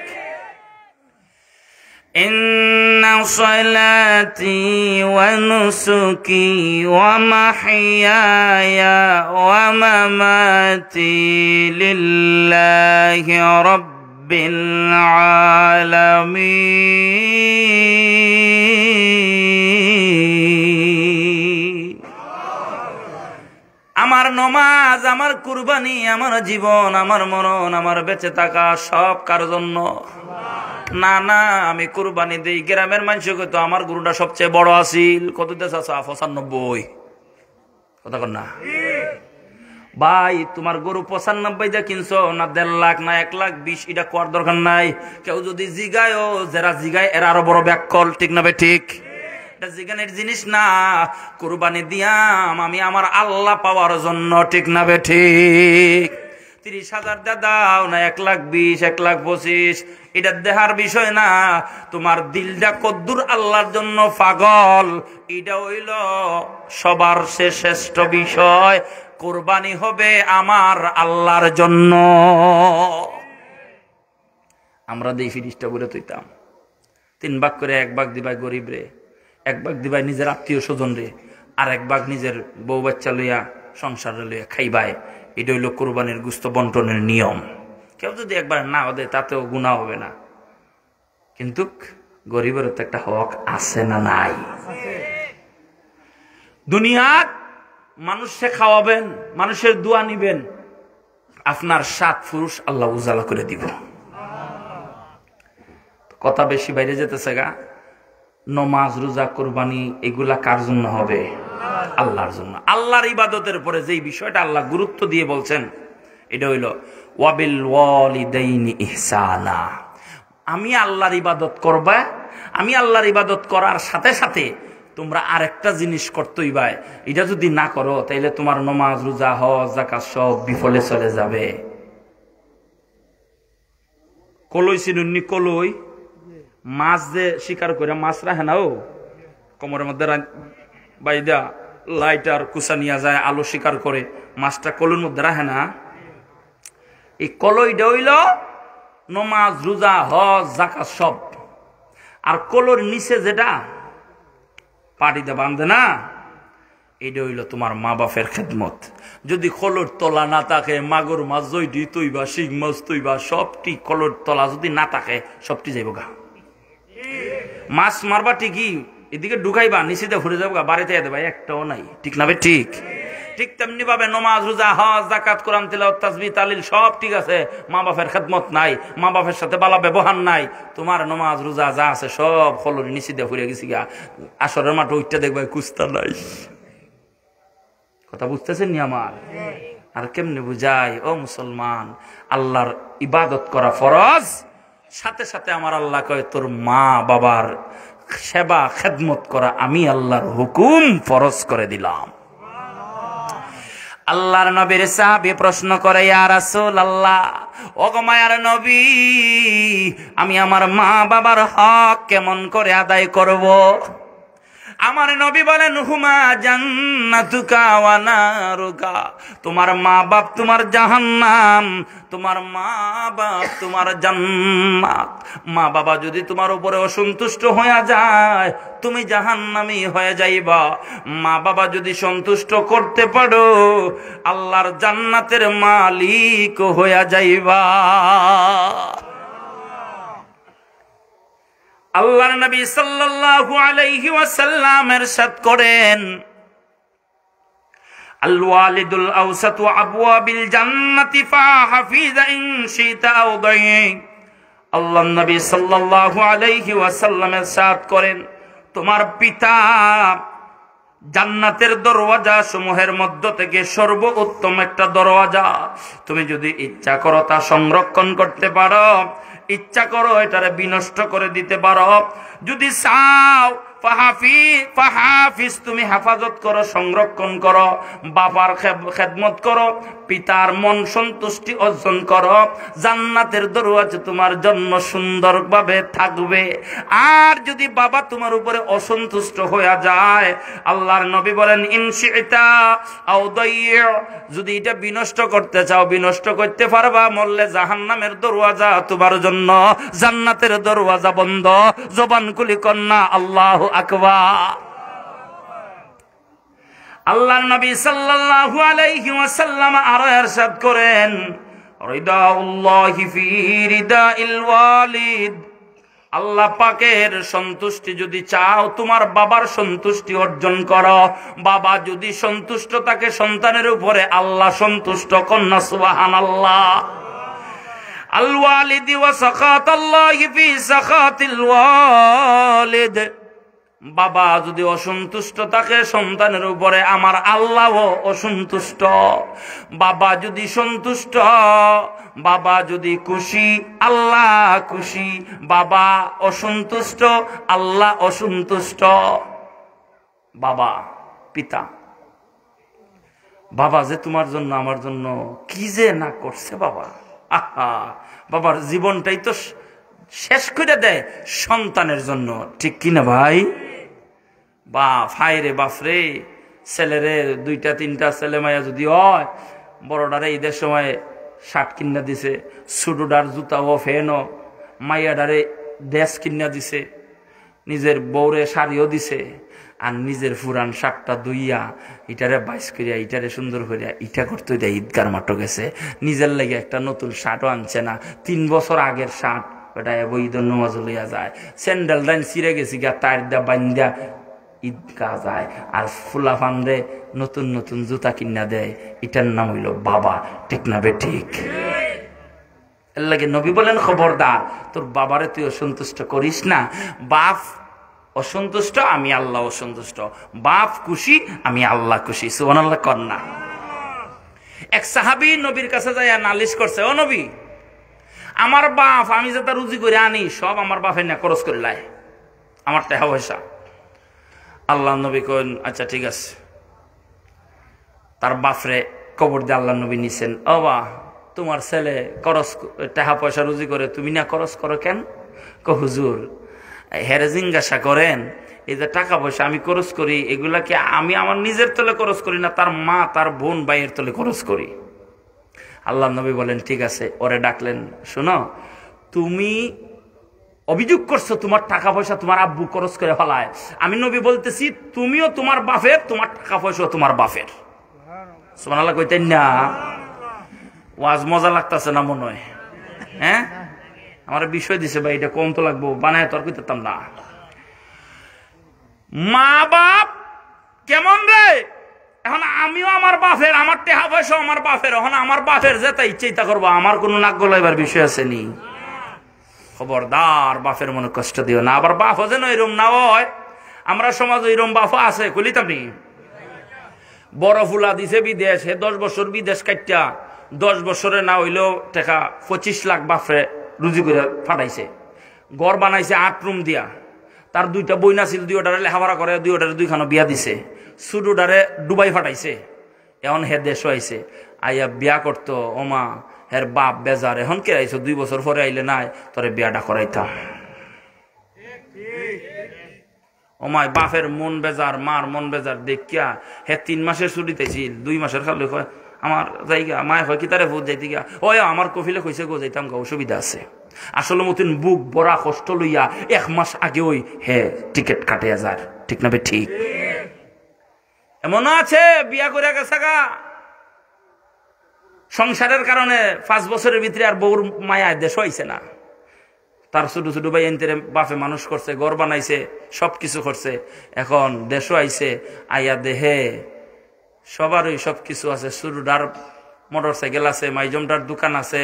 ইন্না সালাতি ওয়া নুসুকি ওয়া মাহইয়ায়া ওয়া মামাতি লিল্লাহি রাব্বিল আলামিন আমার নমাজ আমার কুরবানি আমার জীবন আমার মরণ আমার বেঁচে থাকা সব কার জন্য না না আমি কুরবানি দেই গ্রামের মানুষকে তো আমার গরুটা সবচেয়ে বড় আছিল কত দেশ আছে 95 কথা কর না ভাই তোমার গরু 95 দিয়ে কিনছো না 1.5 লাখ না 1,20,000 এটা কর দরকার নাই কেউ যদি জিগায় যারা জিগায় এর আরো বড় ব্যাকল ঠিক না ভাই ঠিক জিগানের জিনিস না কুরবানি দিয়াম আমি আমার আল্লাহ পাওয়ার জন্য ঠিক না বে ঠিক 30,000 দাও না 1,20,000 1,25,000 এটা দেহার বিষয় না তোমার দিলটা কদ্দুর আল্লাহর জন্য পাগল এটা হইল সবার শ্রেষ্ঠ বিষয় কুরবানি হবে আমার আল্লাহর জন্য আমরা দেই ফিরিসটা বলে তুইতাম 3 ভাগ করে 1 ভাগ দিবাই গরিব রে 1 ভাগ দিবাই নিজের আত্মীয় স্বজন রে আর 1 ভাগ নিজের বউ বাচ্চা লইয়া সংসার লইয়া খাইবাই এটা হইল কোরবানির গোশত বন্টনের নিয়ম কেউ যদি একবার না ওদের তাতেও গুনাহ হবে না কিন্তু গরিবের তো একটা হক আছে না নাই দুনিয়া মানুষকে খাওয়াবেন মানুষের দোয়া নিবেন আপনার 7 পুরুষ আল্লাহ উজালা করে দিব কথা বেশি বাইরে যেতেছে গা নমাজ রোজা কুরবানি এগুলা কার জন্য হবে আল্লাহর জন্য আল্লাহর ইবাদতের পরে যেই বিষয়টা আল্লাহ গুরুত্ব দিয়ে বলছেন এটা হইল ওয়াবিল ওয়ালিদাইনি ইহসানা আমি আল্লাহর ইবাদত করবা আমি আল্লাহর ইবাদত করার সাথে সাথে তোমরা আরেকটা জিনিস করতেই ভাই এটা যদি না করো তাইলে তোমার নমাজ রোজা হজ যাকাত সব বিফলে চলে যাবে কলই চিনুননি কলই মাছ যে শিকার করে মাছ রাখে না ও কোমরের মধ্যে বাইদা লাইটার কুচা নিয়ে যায় আলো শিকার করে মাছটা কলুর মধ্যে রাখে না এই কলইটা হইল নমাজ রোজা হজ যাকাত সব আর কলর নিচে যেটা পাটিতে বাঁধে না এটা হইল তোমার মা বাপের খেদমত যদি কলর তলা না থাকে মাগুর মাছ জইটি তৈবা শিং মাছ তৈবা সবটি কলর তলা যদি না থাকে সবটি যাইব গা মাছ মারবা ঠিকই এদিকে ঢুকাইবা নিচেতে ঘুরে যাবো গা বাড়িতে যেতে ভাই একটাও নাই ঠিক না ভাই ঠিক ঠিক তেমনি ভাবে নমাজ রোজা হজ যাকাত কোরআন তিলাওয়াত তাসবিহ তাহলিল সব ঠিক আছে মা বাপের খেদমত নাই মা বাপের সাথে ভালো ব্যবহার নাই তোমার নমাজ রোজা যা আছে সব ফলর নিচে দিয়ে ঘুরে গেছি গা আসরের মাঠে ওইটা দেখবা কুস্তা নাই কথা বুঝতেছেন নি আমার আর কেমনে বুঝাই ও মুসলমান আল্লাহর ইবাদত করা ফরজ সাথে সাথে আমার আল্লাহ কয় তোর মা বাবার সেবা খেদমত করা আমি আল্লাহর হুকুম ফরজ করে দিলাম আল্লাহর নবীর সাহাবী প্রশ্ন করে ইয়া রাসূলুল্লাহ ও গো মায়ার নবী আমি আমার মা বাবার হক কেমন করে আদায় করব আমার নবী বলেন হুমা জান্নাতুকা ওয়া নারুকা তোমার মা বাপ তোমার জাহান্নাম তোমার মা বাপ তোমার জান্নাত মা বাবা যদি তোমার উপরে অসন্তুষ্ট হয়ে যায় তুমি জাহান্নামী হয়ে যাইবা মা বাবা যদি সন্তুষ্ট করতে পারো আল্লাহর জান্নাতের মালিক হয়ে যাইবা আল্লাহর নবী সাল্লাল্লাহু আলাইহি ওয়াসাল্লাম ইরশাদ করেন আল ওয়ালিদুল আওসাতু আবওয়াবিল জান্নাতি ফাহাফিজ ইন শিতা আও দাই আল্লাহর নবী সাল্লাল্লাহু আলাইহি ওয়াসাল্লাম ইরশাদ করেন তোমার পিতা জান্নাতের দরওয়াজা সমূহের মধ্য থেকে সর্বোত্তম একটা দরওয়াজা। তুমি যদি ইচ্ছা করো তা সংরক্ষণ করতে পারো, ইচ্ছা করো এটারে বিনষ্ট করে দিতে পারো। যদি চাও ফাহাফিজ, তুমি হেফাজত করো, সংরক্ষণ করো, বাবার খেদমত করো, পিতার মন সন্তুষ্টি অর্জন করো, জান্নাতের দরওয়াজা তোমার জন্য সুন্দরভাবে থাকবে। আর যদি বাবা তোমার উপরে অসন্তুষ্ট হয়ে যায়, আল্লাহর নবী বলেন ইনশিতা আও দাইয়্যা, যদি এটা বিনষ্ট করতে চাও বিনষ্ট করতে পারবা, মরলে জাহান্নামের দরওয়াজা তোমার জন্য, জান্নাতের দরওয়াজা বন্ধ। জবান খুলি কন্যা আল্লাহু আকবার। আল্লাহর নবী সাল্লাল্লাহু আলাইহি ওয়াসাল্লাম আরো ইরশাদ করেন, রিদাউল্লাহি ফি রিদাইল ওয়ালিদ, আল্লাহ পাকের সন্তুষ্টি যদি চাও, তোমার বাবার সন্তুষ্টি অর্জন করো। বাবা যদি সন্তুষ্ট থাকে সন্তানের উপরে, আল্লাহ সন্তুষ্ট। কন্যা সুবহানাল্লাহ। আল ওয়ালিদি ওয়া সাখাতাল্লাহি ফি সাখাতিল ওয়ালিদ, বাবা যদি অসন্তুষ্ট থাকে সন্তানের উপরে, আমার আল্লাহও অসন্তুষ্ট। বাবা যদি সন্তুষ্ট, বাবা যদি খুশি, আল্লাহ খুশি। বাবা অসন্তুষ্ট, আল্লাহ অসন্তুষ্ট। বাবা পিতা, বাবা যে তোমার জন্য আমার জন্য কি যে না করছে বাবা, আহা, বাবার জীবনটাই তো শেষ করে দেয় সন্তানের জন্য, ঠিক কিনা ভাই? বাপ হায়রে বাপরে, ছেলেরে দুইটা তিনটা ছেলে মায়া যদি হয়, বড়ডারে ঈদের সময় শার্ট কিনা দিছে, ছোটডার জুতা ও ফেনও, মাইয়াডারে ড্রেস কিনা দিছে, নিজের বউরে শাড়িও দিছে, আর নিজের পুরান শার্টটা দুইয়া ইটারে বাইস করিয়া ইটারে সুন্দর করিয়া ইটা করতে দেয়। ঈদগার মাঠও গেছে, নিজের লেগে একটা নতুন শার্টও আনছে না, 3 বছর আগের শার্ট, ওটা ঈদ নামাজ লইয়া যায়। স্যান্ডেল ডাইন ছিঁড়ে গেছি গা, তার দা বান্ধা ঈদগাহ যায়, আর ফুলা ফান্দে নতুন নতুন জুতা কিনা দেয়। এটার নাম হইল বাবা, ঠিক না বে ঠিক? এর লাগে নবী বলেন, খবরদার তোর বাবারে তুই অসন্তুষ্ট করিস না। বাপ অসন্তুষ্ট, আমি আল্লাহ অসন্তুষ্ট। বাপ খুশি, আমি আল্লাহ খুশি। সুবহানাল্লাহ কন্যা। এক সাহাবী নবীর কাছে যায় নালিশ করছে, ও নবী, আমার বাপ আমি যেটা রুজি করে আনি সব আমার বাপের না খরচ করে লাই, আমার টাকা পয়সা। আল্লাহ নবী কইন, আচ্ছা ঠিক আছে। তার বাপরে কবর দিয়ে আল্লাহ নবী নিছেন, ও বা তোমার ছেলে খরচ টাকা পয়সা রুজি করে, তুমি না খরচ করো কেন? হুজুর, হেরে জিজ্ঞাসা করেন, এই যে টাকা পয়সা আমি খরচ করি, এগুলাকে আমি আমার নিজের তলে খরচ করি না, তার মা তার বোন ভাইয়ের তলে খরচ করি। আল্লাহ নবী বলেন, ঠিক আছে। ওরে ডাকলেন, শোনো, তুমি অভিযোগ করছো তোমার টাকা পয়সা তোমার আব্বু খরচ করে ফেলায়, আমি নবী বলতেছি তুমিও তোমার বাপের, তোমার টাকা পয়সা তোমার বাপের। সুবহানাল্লাহ কইতেন না? ওয়াজ মজা লাগতেছে না মনে হয়? হ্যাঁ, আমার বিষয় দিছে ভাই, এটা কম তো লাগবো, বানায় তোর কইতাম না। মা বাপ কেমন রে, এখন আমিও আমার বাপের, আমার টাকা পয়সা আমার বাপের, এখন আমার বাপের যেটা ইচ্ছা করবো, আমার কোনো নাক গলাইবার বিষয় আছে নি? খবরদার বাপের মনে কষ্ট দিও না। আবার বাপ যেন এরম না হয়, আমরা সমাজ এরম বাপ আছে কইলিতাম নি। বড় ফুলা দিছে বিদেশে, 10 বছর বিদেশ কাটিয়া 10 বছরে না হইলেও টাকা 25 লাখ বাপরে রুজি করে ফাটাইছে, ঘর বানাইছে 8 রুম দিয়া, তার 2টা বইনা ছিল, 2টারে লেখাপড়া করে, 2টারে 2খানো বিয়া দিছে, ছোটটারে ডুবাই ফাটাইছে। এখন হে দেশ আইছে, আইয়া বিয়া করতো, ওমা হের বাপ বেজার, এখন কে আইছো 2 বছর পরে আইলে নাই তোরে বিয়াটা করাইতাম। ওমায় বাপের মন বেজার, মার মন বেজার দেখিয়া হে 3 মাসের ছুটিতেছিল, 2 মাসের খালে আমার জায়গা মায় হয় কি তারে ভোট যাইতে গিয়া, ও আমার কফিলে কইছে গো যাইতাম গা, অসুবিধা আছে। আসলে মতন বুক বড়া কষ্ট লইয়া 1 মাস আগে ওই হে টিকিট কাটে যার, ঠিক না বে ঠিক? এমন আছে বিয়া করে গেছে গা, সংসারের কারণে 5 বছরের ভিতরে আর বউর মায়া দেশ হইছে না, তার ছোট ছোট ভাই এনতেরে বাপে মানুষ করছে, ঘর বানাইছে, সবকিছু করছে, এখন দেশও আইছে, আইয়া দেহে সবারই সবকিছু আছে, ছোটটার মোটর সাইকেল আছে, মাইজমটার দোকান আছে,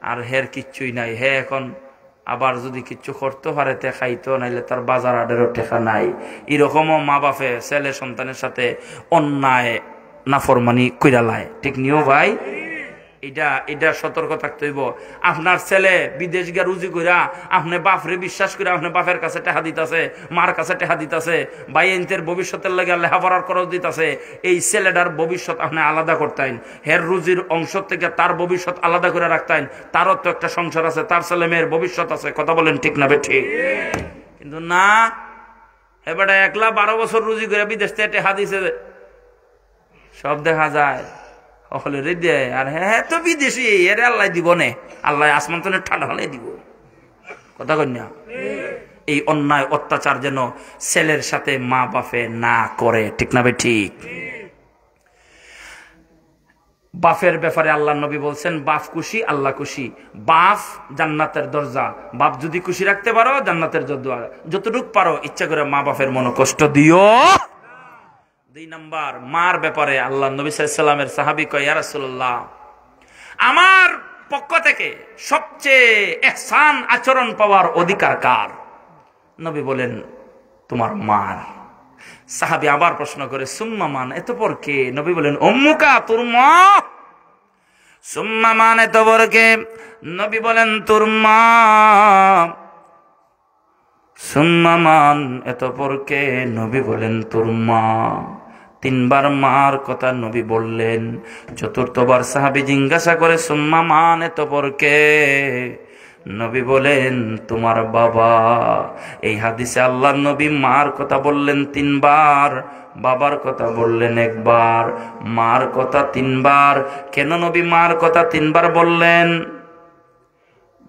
আর হের কিচ্ছুই নাই। হে এখন আবার যদি কিছু করতে পারে তে খাইতো, নাইলে তার বাজার আডেরও টেকা নাই। এরকমও মা বাপে ছেলে সন্তানের সাথে অন্যায় নাফরমানি কইরা লায়, ঠিক নিও ভাই? এটা সতর্ক থাকতে হইব। আপনার ছেলে বিদেশ গিয়া রুজি কইরা আপনি বাপরে বিশ্বাস করে আপনি বাপের কাছে টেহা দিতেছে, মার কাছে টেহা দিতেছে, ভাই এনতের ভবিষ্যতের লাগে লেখাপড়ার খরচ দিতেছে। এই ছেলেটার ভবিষ্যৎ আপনি আলাদা করতেন, হের রুজির অংশ থেকে তার ভবিষ্যৎ আলাদা করে রাখতেন। তারও তো একটা সংসার আছে, তার ছেলে মেয়ের ভবিষ্যৎ আছে, কথা বলেন ঠিক না বেঠিক? কিন্তু না, এবারে 12 বছর রুজি করে বিদেশ থেকে টেহা দিছে, সব দেখা যায় সকলে রেডি। আর হ্যাঁ তো বিদেশি, এর আল্লাহ দিব নে, আল্লাহ আসমান তো ঠান্ডা হলে দিব, কথা কন্যা। এই অন্যায় অত্যাচার যেন ছেলের সাথে মা বাপে না করে, ঠিক না ভাই? ঠিক। বাপের ব্যাপারে আল্লাহ নবী বলছেন, বাপ খুশি আল্লাহ খুশি। বাপ জান্নাতের দরজা, বাপ যদি খুশি রাখতে পারো জান্নাতের দরজা, যতটুকু পারো ইচ্ছা করে মা বাপের মনে কষ্ট দিও। 2 নাম্বার, মার ব্যাপারে আল্লাহ নবী সাল্লাল্লাহু আলাইহি ওয়াসাল্লামের সাহাবী কয়, ইয়া রাসূলুল্লাহ, আমার পক্ষ থেকে সবচেয়ে ইহসান আচরণ পাওয়ার অধিকার কার? নবী বলেন, তোমার মার। সাহাবী আবার প্রশ্ন করে, সুম্মা মান, এতপর কে? নবী বলেন, উম্মুকা, তোর মা। সুম্মা মান, এতপর কে? নবী বলেন, তোর মা। সুম্মা মান, এতপর কে? নবী বলেন, তোর মা। 3 বার মার কথা নবী বললেন। 4বার সাহাবী জিজ্ঞাসা করে, সুম্মা মান, এতপর কে? নবী বলেন, তোমার বাবা। এই হাদিসে আল্লাহ নবী মার কথা বললেন 3 বার, বাবার কথা বললেন 1 বার, মার কথা 3 বার। কেন নবী মার কথা 3 বার বললেন?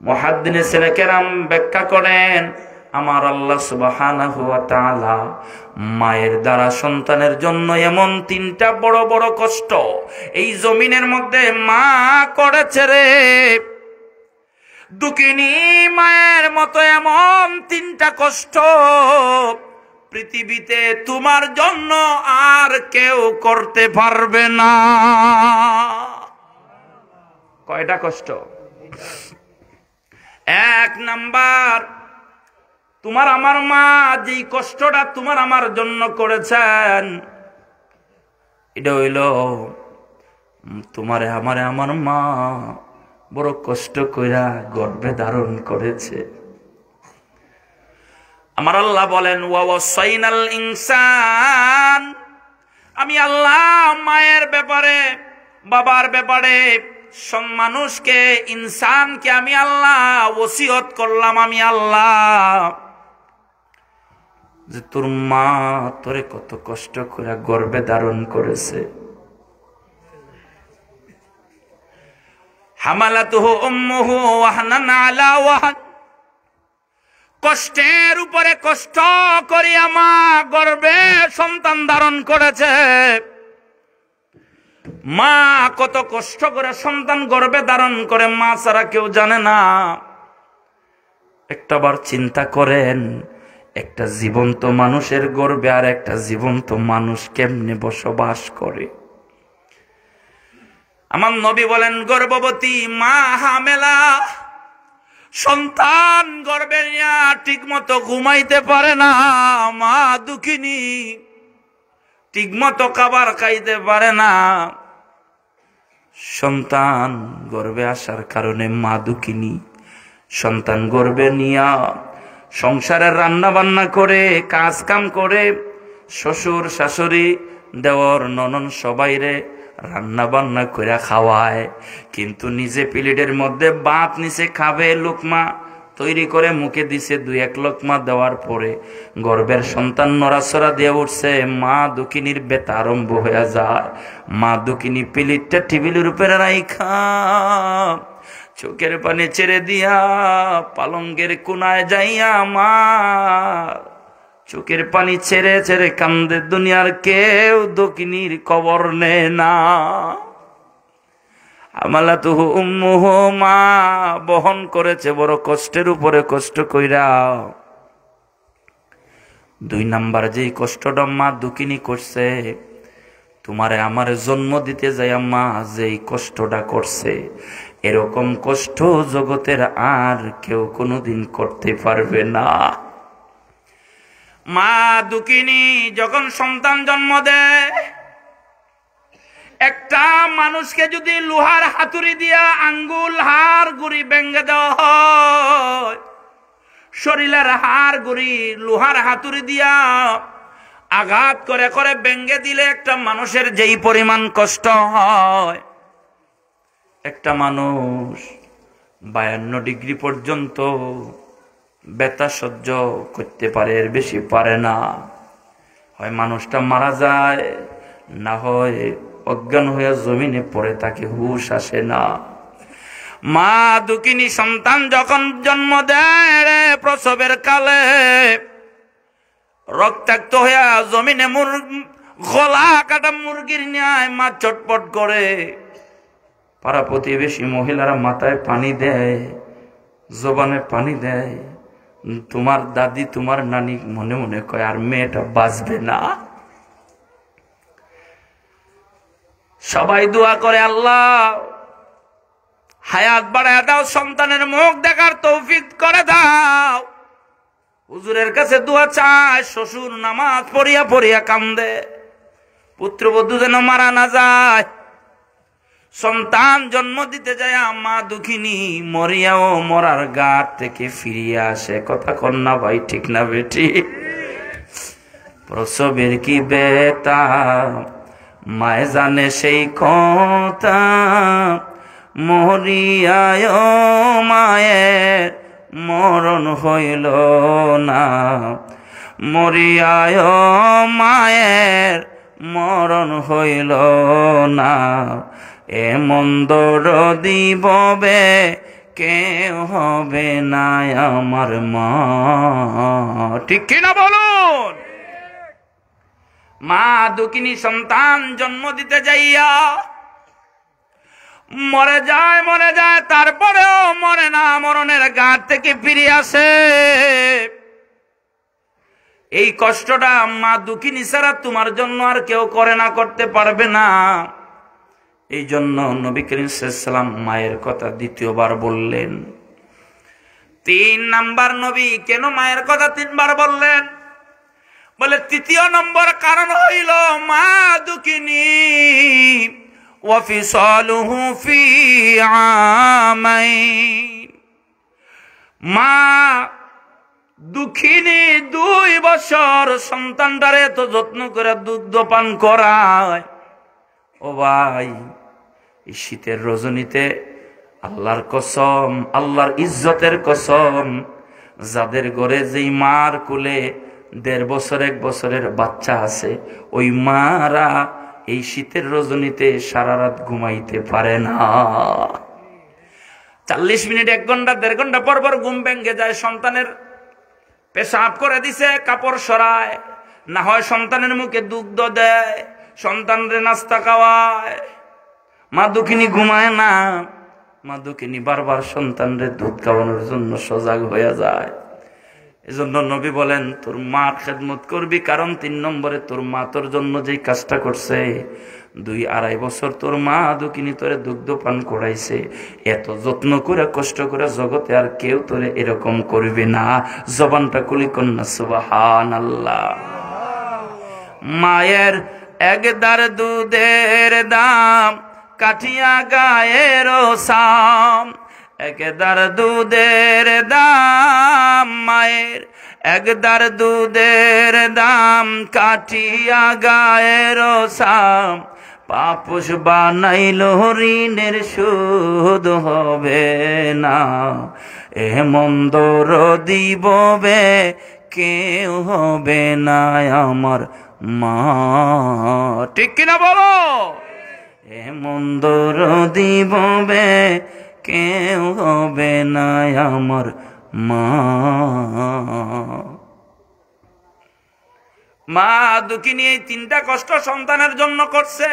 মুহাদ্দিসিনে কেরাম ব্যাখ্যা করেন, আমার আল্লাহ সুবহানাহু ওয়া তাআলা মায়ের দ্বারা সন্তানের জন্য এমন 3টা বড় বড় কষ্ট এই জমিনের মধ্যে মা করেছে রে। দুঃখিনী মায়ের মতো এমন 3টা কষ্ট পৃথিবীতে তোমার জন্য আর কেউ করতে পারবে না। কয়টা কষ্ট? 1 নাম্বার, তোমার আমার মা যেই কষ্টটা তোমার আমার জন্য করেছেন, এটা হইল তোমারে আমারে আমার মা বড় কষ্ট কইরা গর্ভে ধারণ করেছে। আমার আল্লাহ বলেন, ওয়া ওয়াসাইনাল ইনসান, আমি আল্লাহ মায়ের ব্যাপারে বাবার ব্যাপারে সব মানুষকে, ইনসানকে আমি আল্লাহ ওসিয়ত করলাম, আমি আল্লাহ, যে তোর মা তোরে কত কষ্ট করে গর্ভে ধারণ করেছে। হামালাতুহু উম্মুহু ওয়াহনান আলা ওয়াহন, কষ্টের উপরে কষ্ট করিয়া মা গর্ভে সন্তান ধারণ করেছে। মা কত কষ্ট করে সন্তান গর্ভে ধারণ করে, মা ছাড়া কেউ জানে না। একটাবার চিন্তা করেন, একটা জীবন্ত মানুষের গর্ভে আর একটা জীবন্ত মানুষ কেমনে বসবাস করে? আমার নবী বলেন, গর্ভবতী মা হামেলা সন্তান গর্ভে নিয়ে ঠিক মতো ঘুমাইতে পারে না। মা দুঃখিনী, ঠিক মতো খাবার খাইতে পারে না। সন্তান গর্ভে আসার কারণে মা দুঃখিনী। সন্তান গর্ভে নিয়া সংসারের রান্না বান্না করে, কাজ কাম করে, শ্বশুর শাশুড়ি দেওর ননন সবাইরে রান্না বান্না করে খাওয়ায়, কিন্তু নিজে প্লেটের মধ্যে ভাত নিচে খাবে, লোকমা তৈরি করে মুখে দিছে, 2-1 লোকমা দেওয়ার পরে গর্ভের সন্তান নড়াচড়া দিয়ে উঠছে, মা দুঃখিনীর ব্যথা আরম্ভ হয়ে যায়। মা দুঃখিনী প্লেটটা টেবিলের উপরে রাইখা চোখের পানি ছেড়ে দিয়া পালঙ্গের কোনায় যাইয়া মা চোখের পানি ছেড়ে ছেড়ে কান্দে। দুনিয়ার কেউ দুঃখিনীর খবর নেয় না। হামালাতুহু উম্মুহু, মা বহন করেছে বড় কষ্টের উপরে কষ্ট কইরা। 2 নাম্বার যেই কষ্টটা মা দুঃখিনী করছে, তোমারে আমারে জন্ম দিতে যাইয়া মা যেই কষ্টটা করছে, এরকম কষ্ট জগতের আর কেউ কোনোদিন করতে পারবে না। মা দুঃখিনী যখন সন্তান জন্ম দেয়, একটা মানুষকে যদি লোহার হাতুড়ি দিয়া আঙ্গুল হাড় গুড়ি ভেঙে দেওয়া হয়, শরীরের হাড় গুড়ি লোহার হাতুড়ি দিয়া আঘাত করে করে ভেঙে দিলে একটা মানুষের যেই পরিমাণ কষ্ট হয়, একটা মানুষ 52 ডিগ্রি পর্যন্ত ব্যথা সহ্য করতে পারে, এর বেশি পারে না। হয় মানুষটা মারা যায়, না হয় অজ্ঞান হয়ে জমিনে পড়ে, তাকে হুঁশ আসে না। মা দুঃখিনী সন্তান যখন জন্ম দেয়, প্রসবের কালে রক্তাক্ত হইয়া জমিনে গলা কাটা মুরগির ন্যায় মা চটপট করে। পাড়া প্রতিবেশী মহিলারা মাথায় পানি দেয়, জবানে পানি দেয়। তোমার দাদি তোমার নানি মনে মনে কয় আর মেয়েটা বাঁচবে না। সবাই দোয়া করে, আল্লাহ হায়াত বাড়ায় দাও, সন্তানের মুখ দেখার তৌফিক করে দাও। হুজুরের কাছে দোয়া চায়। শ্বশুর নামাজ পড়িয়া পড়িয়া কান্দে, পুত্রবধূ যেন মারা না যায়। সন্তান জন্ম দিতে যায় মা দুঃখিনী মরিয়াও মরার ঘাট থেকে ফিরিয়ে আসে। কথা কন্যা ভাই, ঠিক না বেটি? প্রসবের কি বেতা মায়ে জানে সেই কথা, মরিয়ায় মায়ের মরণ হইল না, মরিয়ায় মায়ের মরণ হইল না। এমন দরদি ববে কেউ হবে না আমার মা। ঠিক কিনা বলুন? মা দুঃখিনী সন্তান জন্ম দিতে যাইয়া মরে যায়, তারপরেও মরে না, মরণের ঘাট থেকে ফিরে আসে। এই কষ্টটা মা দুঃখিনী ছাড়া তোমার জন্য আর কেউ করে না, করতে পারবে না। এই জন্য নবী করিম সাল্লাল্লাহু আলাইহি ওয়াসাল্লাম মায়ের কথা দ্বিতীয়বার বললেন। 3 নাম্বার নবী কেন মায়ের কথা 3 বার বললেন? বলে তৃতীয় নম্বর কারণ হইল মা দুঃখিনী ওয়াফিসালুহু ফি আমাইন। মা দুঃখিনী 2 বছর সন্তানটারে তো যত্ন করে দুগ্ধ পান করায়। ও ভাই, এই শীতের রজনীতে আল্লাহর কসম, আল্লাহর ইজ্জতের কসম, যাদের ঘরে যেই মার কোলে 1.5 বছর 1 বছরের বাচ্চা আছে, ওই মারা এই শীতের রজনীতে সারা রাত ঘুমাইতে পারে না। 40 মিনিট 1 ঘন্টা 1.5 ঘন্টা পর পর ঘুম ভেঙে যায়। সন্তানের পেশাব করে দিছে, কাপড় সরায়, না হয় সন্তানের মুখে দুগ্ধ দেয়, সন্তানরে নাস্তা খাওয়ায়। মা দুঃখিনী ঘুমায় না, মা দুঃখিনী বারবার সন্তানরে দুধ খাওয়ানোর জন্য সজাগ হয়ে যায়। এজন্য নবী বলেন তোর মার খেদমত করবি, কারণ 3 নম্বরে তোর মা তোর জন্য যেই কাজটা করছে, 2-2.5 বছর তোর মা দুঃখিনী তোরে দুগ্ধ পান করাইছে। এত যত্ন করে কষ্ট করে জগতে আর কেউ তোরে এরকম করবে না। জবানটা খুলি কন্যা সুবহানাল্লাহ। মায়ের 1 দার দুধের দাম কাঠিয়া গায়ের সাম। 1 দার দুধের দাম মায়ের, 1 দার দুধের দাম কাঠিয়া গায়ের সাম। পাপুষ বানাইল ঋণের শোধ হবে না। এমন দরদি ববে কেউ হবে না আমার মা। ঠিক কিনা বলো? এমন দরদি ববে কেউ হবে না আমার মা। মা দুঃখিনী এই 3টা কষ্ট সন্তানের জন্য করছে।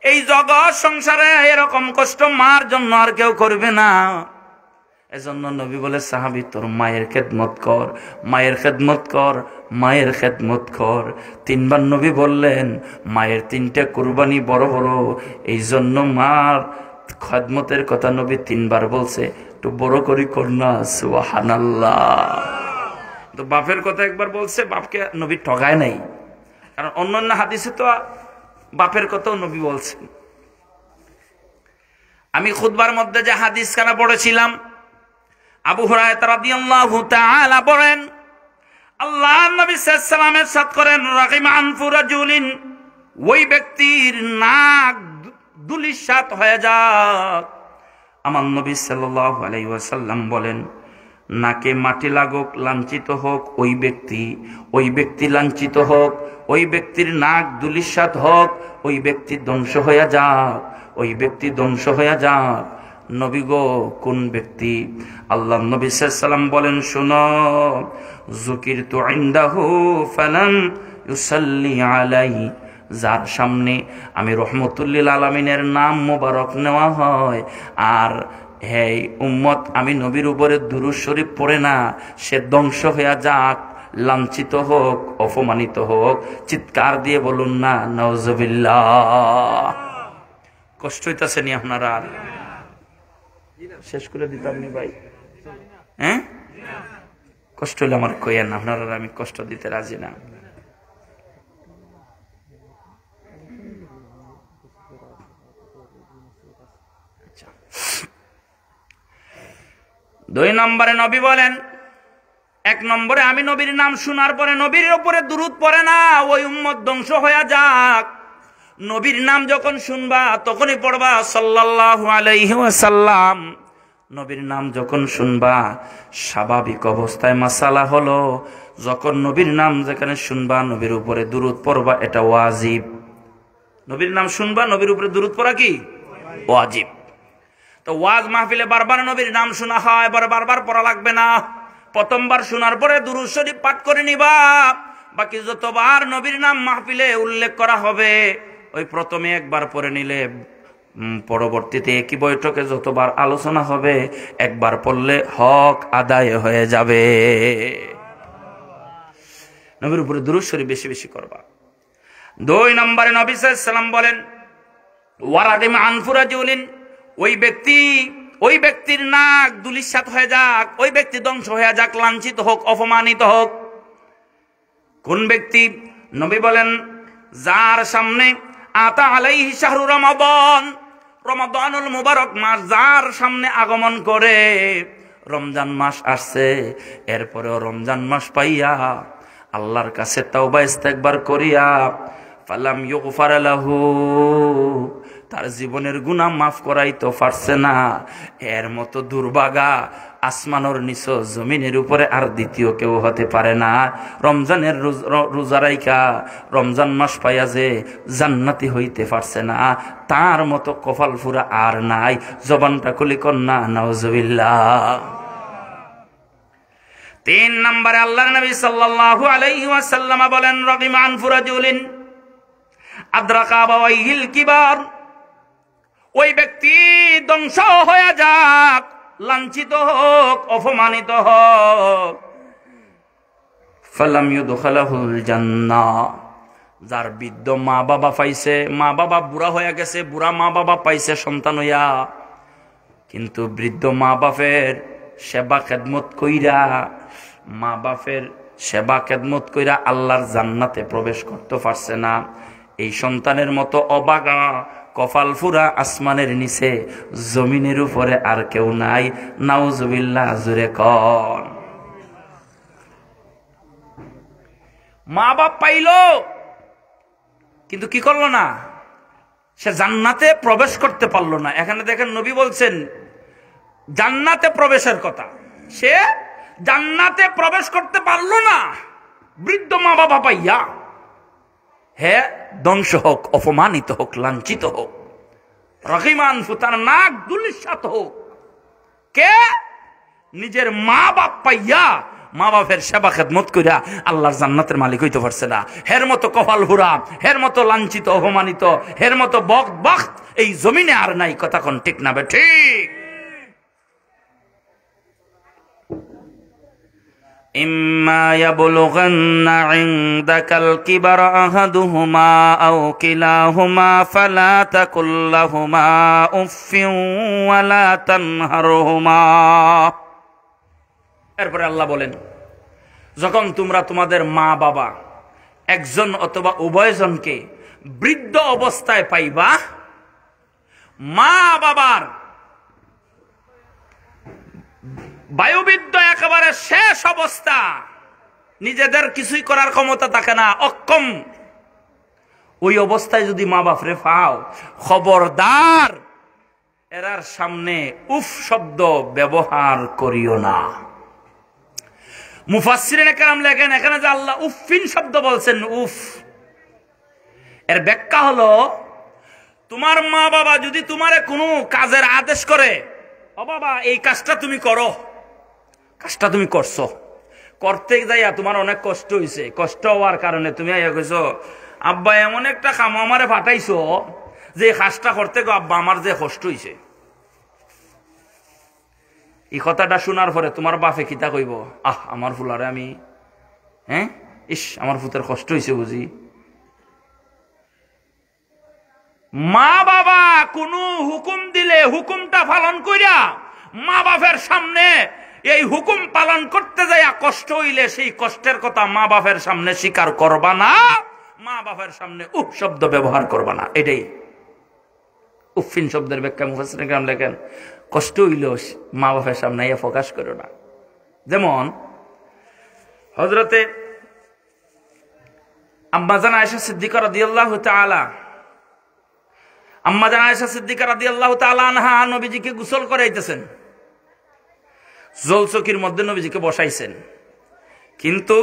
এই জগৎ সংসারে এরকম কষ্ট মার জন্য আর কেউ করবে না। এজন্য নবী বলে সাহাবী তোর মায়ের খেদমত কর, মায়ের খেদমত কর, মায়ের খেদমত কর। 3 বার নবী বললেন মায়ের 3টা কুরবানি বড় বড়। এই জন্য মার খেদমতের কথা নবী 3 বার বলছে, একটু বড় করি কন্যা সুবহানাল্লাহ। তো বাপের কথা একবার বলছে, বাপকে নবী ঠগায় নাই, কারণ অন্যান্য হাদিসে তো বাপের কথাও নবী বলছেন। আমি খুতবার মধ্যে যে হাদিস খানা পড়েছিলাম, আবু হুরায়রা রাদিয়াল্লাহু তাআলা বলেন, আল্লাহ নবী সাল্লাল্লাহু আলাইহি ওয়াসাল্লাম ইরশাদ করেন, রাগিমা আনফু রাজুলিন, ওই ব্যক্তির নাক দুলিশাত হয়ে যাক। আমার নবী সাল্লাল্লাহু আলাইহি ওয়াসাল্লাম বলেন, নাকে মাটি লাগুক, লাঞ্ছিত হোক ওই ব্যক্তি লাঞ্ছিত হোক, ওই ব্যক্তির নাক দুলিশাত হোক, ওই ব্যক্তি ধ্বংস হয়ে যাক, ওই ব্যক্তি ধ্বংস হয়ে যাক। নবী গো, কোন ব্যক্তি? আল্লাহ নবী সাল্লাল্লাহু আলাইহি ওয়াসাল্লাম বলেন, শুনো, যুকিরতু ইনদাহু ফালাম ইউসাল্লি আলাইহি, যার সামনে আমি রহমতুল্লিল আলামিনের নাম মোবারক নেওয়া হয়, আর হে উম্মত আমি নবীর উপরে দুরূদ শরীফ পড়ে না, সে ধ্বংস হয়ে যাক, লাঞ্ছিত হোক, অপমানিত হোক। চিৎকার দিয়ে বলুন না নাউজুবিল্লাহ। কষ্ট হইতাছে নি আপনারা? শেষ করে দিতাম নি ভাই? হ্যাঁ, কষ্ট হইলে আমার কইয়েন, আপনারা আমি কষ্ট দিতে রাজি না। দুই নম্বরে নবী বলেন, 1 নম্বরে আমি নবীর নাম শোনার পরে নবীর উপরে দুরূদ পড়ে না, ওই উম্মত ধ্বংস হয়ে যাক। নবীর নাম যখন শুনবা তখনই পড়বা সাল্লাল্লাহু আলাইহি ওয়াসাল্লাম। নবীর নাম যখন শুনবা, স্বাভাবিক অবস্থায় মাসালা হলো, যখন নবীর নাম যেখানে শুনবা নবীর উপরে দুরূদ পড়বা, এটা ওয়াজিব। নবীর নাম শুনবা, নবীর উপরে দুরূদ পড়া কি ওয়াজিব। তো ওয়াজ মাহফিলে বারবার নবীর নাম শোনা হয়, বারবার পড়া লাগবে না। প্রথমবার শোনার পরে দুরূদ শরীফ পাঠ করে নিবা, বাকি যতবার নবীর নাম মাহফিলে উল্লেখ করা হবে, ওই প্রথমে একবার পড়ে নিলে পরবর্তীতে একই বৈঠকে যতবার আলোচনা হবে একবার পড়লে হক আদায় হয়ে যাবে। নবীর উপরে দুরূদ শরীফ বেশি বেশি করবা। 2 নম্বরে নবী সাল্লাল্লাহু আলাইহি ওয়াসাল্লাম বলেন, ওয়ারাদিম আনফু রাজুলিন, ওই ব্যক্তির নাক দুলিশাত হয়ে যাক, ওই ব্যক্তি ধ্বংস হয়ে যাক, লাঞ্ছিত হোক, অপমানিত হোক। কোন ব্যক্তি? নবী বলেন, যার সামনে আতা আলাইহি শাহরু রমাদান, রমাদানুল মুবারক মাস যার সামনে আগমন করে, রমজান মাস আসছে, এরপরেও রমজান মাস পাইয়া আল্লাহর কাছে তাওবা ইস্তেগফার করিয়া ফালাম ইউগফার লাহু, তার জীবনের গুনাহ মাফ করাইতে পারছে না, এর মতো দুর্ভাগা আসমানের নিচে জমিনের উপরে আর দ্বিতীয় কেউ হতে পারে না। রমজানের রোজা রাইখা রমজান মাস পাইয়া যে জান্নাতি হইতে পারছে না, তার মতো কপাল ফুরা আর নাই। জবানটা খুলি কন্যা নাউজুবিল্লাহ। 3 নম্বরে আল্লাহর নবী সাল্লাল্লাহু আলাইহি ওয়াসাল্লাম বলেন, রাগিমা আনফু রাজুলিন আদরাকা আবাওয়াইহিল কিবার, ওই ব্যক্তি ধ্বংস হয়ে যাক, লাঞ্ছিত হোক, অপমানিত হোক। ফালাম ইউদখালাহুল জান্নাহ, যার বৃদ্ধ মা বাবা পাইছে, মা বাবা বুড়া হয়ে গেছে, বুড়া মা বাবা পাইছে সন্তান হইয়া, কিন্তু বৃদ্ধ মা বাপের সেবা খেদমত কইরা, মা বাপের সেবা খেদমত কইরা আল্লাহর জান্নাতে প্রবেশ করতে পারছে না, এই সন্তানের মতো অবাগা কপাল ফুরা আসমানের নিচে জমিনের উপরে আর কেউ নাই। নাউজুবিল্লাহ, জুরে কন। মা বাপ পাইলো কিন্তু কি করলো না? সে জান্নাতে প্রবেশ করতে পারলো না। এখানে দেখেন নবী বলছেন জান্নাতে প্রবেশের কথা, সে জান্নাতে প্রবেশ করতে পারলো না, বৃদ্ধ মা বাবা পাইয়া। হে ধ্বংস হোক, অপমানিত হোক, লাঞ্ছিত হোক, রহিমান ফুতার নাক দুলিশাত হোক। কে? নিজের মা বাপ পাইয়া মা বাপের সেবা খেদমত কইরা আল্লাহর জান্নাতের মালিক হইতে পারছে না। হের মতো কপাল হুরা, হের মতো লাঞ্ছিত, অপমানিত, হের মতো বখত এই জমিনে আর নাই। কথা কোন ঠিক না বে ঠিক? ইম্মা ইয়াবলুগান্না ইনদাকাল কিবারা আহাদুহুমা আও কিলাহুমা ফালা তাকুল লাহুমা উফফিন ওয়ালা তানহারহুমা। এরপরে আল্লাহ বলেন, যখন তোমরা তোমাদের মা বাবা একজন অথবা উভয়জনকে বৃদ্ধ অবস্থায় পাইবা, মা বাবার বায়ুবিদ্ধ একেবারে শেষ অবস্থা, নিজেদের কিছুই করার ক্ষমতা থাকে না, অক্ষম, ওই অবস্থায় যদি মা বাপরে পাও, খবরদার এরার সামনে উফ শব্দ ব্যবহার করিও না। মুফাসসিরিনে কেরাম লেখেন, এখানে যে আল্লাহ উফফিন শব্দ বলছেন, উফ, এর ব্যাখ্যা হলো, তোমার মা বাবা যদি তোমারে কোনো কাজের আদেশ করে, ও বাবা এই কাজটা তুমি করো, কাজটা তুমি করছো, করতে যাইয়া তোমার অনেক কষ্ট হয়েছে, কষ্ট হওয়ার কারণে তুমি আইয়া কইছো, আব্বা এমন একটা কাম আমারে পাঠাইছো যে কাজটা করতে গো আব্বা আমার যে কষ্ট হয়েছে। এই কথাটা শোনার পরে তোমার বাপে কিতা কইব, আহ আমার ফুলারে আমি, হ্যাঁ ইস আমার ফুতের কষ্ট হয়েছে বুঝি। মা বাবা কোন হুকুম দিলে হুকুমটা পালন কইরা মা বাপের সামনে এই হুকুম পালন করতে যাইয়া কষ্ট হইলে সেই কষ্টের কথা মা বাপের সামনে স্বীকার করবা না, মা বাপের সামনে উফ শব্দ ব্যবহার করবা না। এটাই উফফিন শব্দের ব্যাখ্যা মুফাসসিরিনে কেরাম লেখেন, কষ্ট হইল মা বাপের সামনে ইয়া প্রকাশ করো না। যেমন হযরতে আম্মা জান আয়েশা সিদ্দিকা রাদিয়াল্লাহু তাআলা, আম্মা জান আয়েশা সিদ্দিকা রাদিয়াল্লাহু তাআলা আনহা নবীজিকে গোসল করাইতেছেন, জলচকির মধ্যে নবীজিকে বসাইছেন, কিন্তু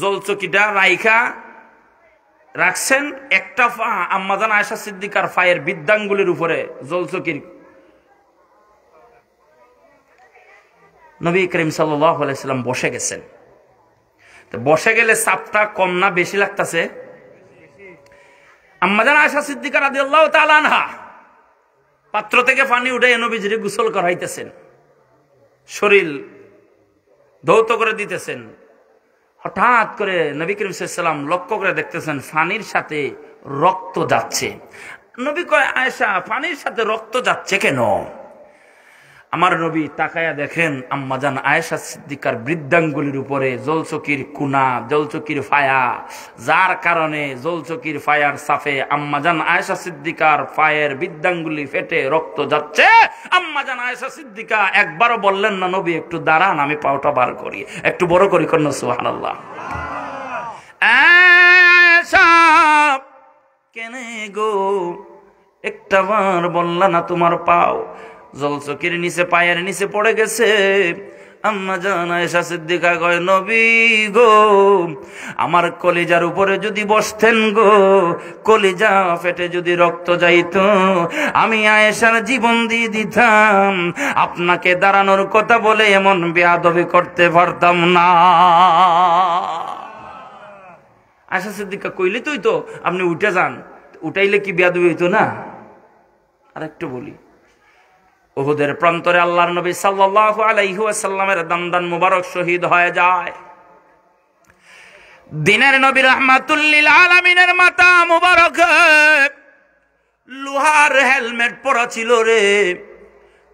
জলচকিটা রাইখা রাখছেন একটা পা আম্মা জান আয়েশা সিদ্দিকার পায়ের বৃদ্ধাঙ্গুলের উপরে জলচকির। নবী করিম সাল্লাল্লাহু আলাইহি সাল্লাম বসে গেছেন, তো বসে গেলে চাপটা কম না বেশি লাগতেছে? আম্মা জান আয়েশা সিদ্দিকা রাদিয়াল্লাহু তাআলা আনহা পাত্র থেকে পানি উঠে নবীজিকে গোসল করাইতেছেন, শরীর ধৌত করে দিতেছেন। হঠাৎ করে নবী করিম সাল্লাল্লাহু আলাইহি সাল্লাম লক্ষ্য করে দেখতেছেন পানির সাথে রক্ত যাচ্ছে। নবী কয়, আয়েশা পানির সাথে রক্ত যাচ্ছে কেন? আমার নবী তাকায়া দেখেন আম্মাজান আয়েশা সিদ্দিকার বৃদ্ধাঙ্গুলির উপরে জলচকির কুনা, জলচকির ফায়া, যার কারণে জলচকির ফায়ার সাফে আম্মাজান আয়েশা সিদ্দিকার পায়ের বৃদ্ধাঙ্গুলি ফেটে রক্ত যাচ্ছে। আম্মাজান আয়েশা সিদ্দিকা একবারও বললেন না, নবী একটু দাঁড়ান আমি পাওটা বার করি, একটু বড় করি, কন্যা সুবহানাল্লাহ। আয়েশা কেনে গো একটা বার বললা না তোমার পাও জলচকির নিচে পায়ের নিচে পড়ে গেছে? আম্মা জান আয়েশা সিদ্দিকা কয়, নবী গো আমার কলিজার উপরে যদি বসতেন গো, কলিজা ফেটে যদি রক্ত যাইত, আমি আয়েশার জীবন দিয়ে দিতাম, আপনাকে দাঁড়ানোর কথা বলে এমন বেয়াদবি করতে পারতাম না। আয়েশা সিদ্দিকা কইলে তুই তো আপনি উঠে যান, উঠাইলে কি বেয়াদবি হইতো না? আরেকটু বলি, উহুদের প্রান্তরে আল্লাহর নবী সাল্লাল্লাহু আলাইহি ওয়াসাল্লামের দান্দান মুবারক শহীদ হয়ে যায়। দিনের নবী রাহমাতুল লিল আলামিনের মাথা মুবারক লোহার হেলমেট পরা ছিল রে।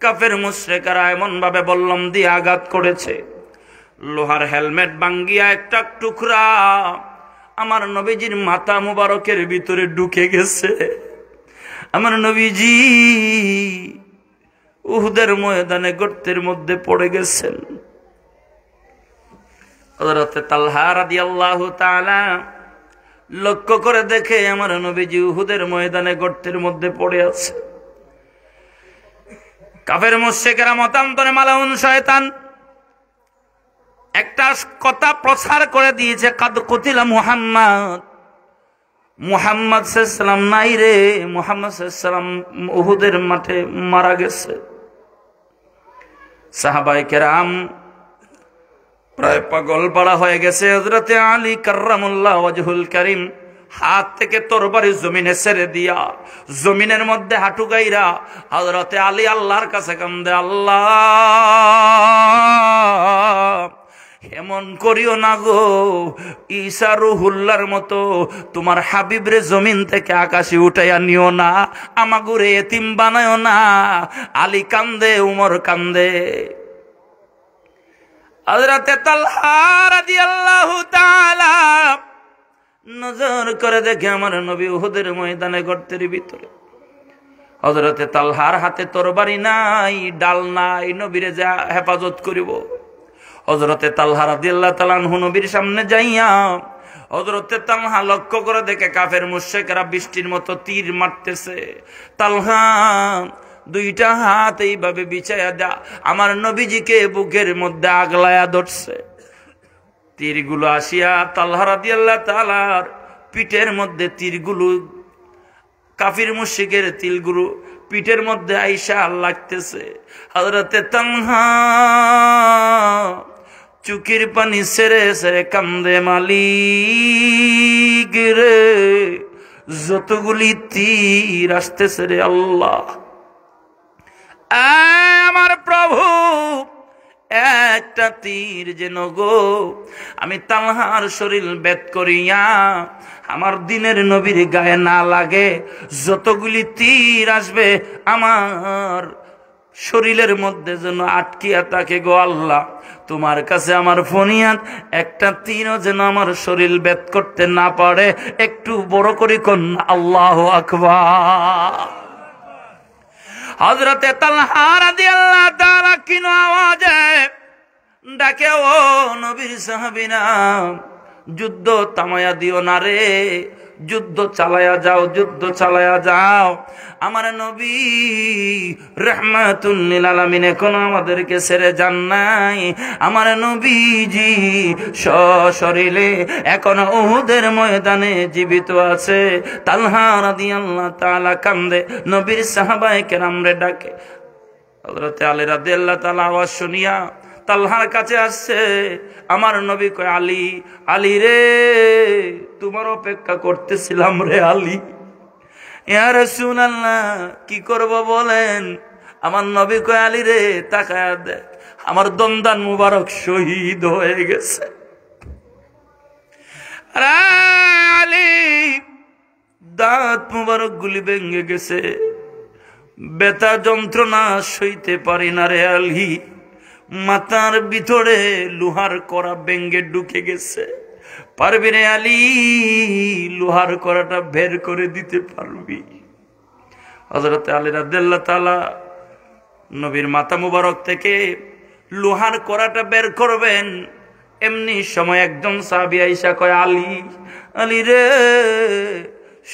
কাফের মুশরিকরা এমন ভাবে বল্লম দিয়ে আঘাত করেছে, লোহার হেলমেট ভাঙ্গিয়া একটা টুকরা আমার নবীজির মাথা মুবারকের ভিতরে ঢুকে গেছে। আমার নবীজি উহুদের ময়দানে গর্তের মধ্যে পড়ে গেছেন। হযরত তালহা রাদিয়াল্লাহু তাআলা লক্ষ্য করে দেখে আমার নবীজি উহুদের ময়দানে গর্তের মধ্যে পড়ে আছে। কাফের মুশরিকরা মতান্তরে মালাউন শয়তান একটা কথা প্রচার করে দিয়েছে, কাদ কুতিলা মুহাম্মদ, মুহাম্মদ সাল্লাল্লাহু আলাইহি ওয়াসাল্লাম নাই রে, মুহাম্মদ সাল্লাল্লাহু আলাইহি ওয়াসাল্লাম উহুদের মাঠে মারা গেছে। সাহাবায়ে কেরাম প্রায় পাগল পাড়া হয়ে গেছে। হযরতে আলী কাররামুল্লাহু ওয়াজহুল কারীম হাত থেকে তরবারি জমিনে ছেড়ে দিয়া জমিনের মধ্যে হাঁটু গাইরা হযরতে আলী আল্লাহর কাছে কান্দে, আল্লাহ এমন করিও না গো, ঈসা রুহুল্লাহর মতো তোমার হাবিবরে জমিন থেকে আকাশে উঠাইয়া নিও না, আমাগুরে এতিম বানায়ও না। আলী কান্দে, উমর কান্দে। হযরতে তালহা রাদিয়াল্লাহু তাআলা নজর করে দেখে আমার নবী উহুদের ময়দানে গর্তের ভিতরে। হযরতে তালহার হাতে তরবারি নাই, ডাল নাই, নবীরে যা হেফাজত করিব। হযরতে তালহা রাদিয়াল্লাহু তাআলা আনহু নবীর সামনে যাইয়া হযরতে তালহা লক্ষ্য করে দেখে কাফের মুশরিকরা বৃষ্টির মতো তীর মারতেছে। তালহা দুইটা হাত এইভাবে বিছায়া দা আমার নবীজিকে বুকের মধ্যে আগলায়া ধরছে। তীরগুলো আসিয়া তালহা রাদিয়াল্লাহু তাআলার পিঠের মধ্যে তীরগুলো, কাফির মুশরিকের তীরগুলো পিঠের মধ্যে আইসা লাগতেছে। হযরতে তালহা চুকির পানি সেরে সেরে কান্দে, মালিক রে যতগুলি তীর আসতেছে রে আল্লাহ, আমার প্রভু একটা তীর যেন গো আমি তালহার শরীর বেদ করিয়া আমার দিনের নবীর গায়ে না লাগে। যতগুলি তীর আসবে আমার শরীরের মধ্যে যেন আটকিয়া থাকে গো আল্লাহ, তোমার কাছে আমার ফনিয়াত, একটা তীরও যেন আমার শরীর বেদ করতে না পারে। একটু বড় করে কন্যা আল্লাহু আকবার। হযরতে তালহা রাদিয়াল্লাহু তাআলা কিন আওয়াজে ডাকে, ও নবীর সাহাবীরা, যুদ্ধ থামায়া দিও না রে, যুদ্ধ চালায়া যাও, যুদ্ধ চালায়া যাও। আমার নবী রাহমাতুল লিল আলামিন এখনো আমাদেরকে ছেড়ে যান নাই। আমার নবীজি সশরীরে এখনো উহুদের ময়দানে জীবিত আছে। তালহা রাদিয়াল্লাহু তাআলা কান্দে, নবীর সাহাবায়ে কেরামরে ডাকে। হযরতে আলী রাদিয়াল্লাহু তাআলা আওয়াজ শুনিয়া তালহার কাছে আসছে। আমার নবী কয়, আলী, আলী রে তোমার অপেক্ষা করতেছিলাম রে আলী। ইয়া রাসূলুল্লাহ কি করব বলেন? আমার নবী কয়, আলী রে তাকায়া দেখ, আমার দন্দান মুবারক শহীদ হয়ে গেছে। আরে আলী, দাঁত মুবারক গুলি ভেঙে গেছে, ব্যথা যন্ত্রণা সইতে পারি না রে আলী, মাথার ভিতরে লোহার কড়া ভেঙে ঢুকে গেছে। পারবি রে আলী, লোহার কড়াটা বের করে দিতে পারবি? হযরতে আলী রাদিয়াল্লাহু তাআলা নবীর মাথা মুবারক থেকে লোহার কড়াটা বের করবেন, এমনি সময় একজন সাহাবী আয়েশা কয়, আলী, আলী রে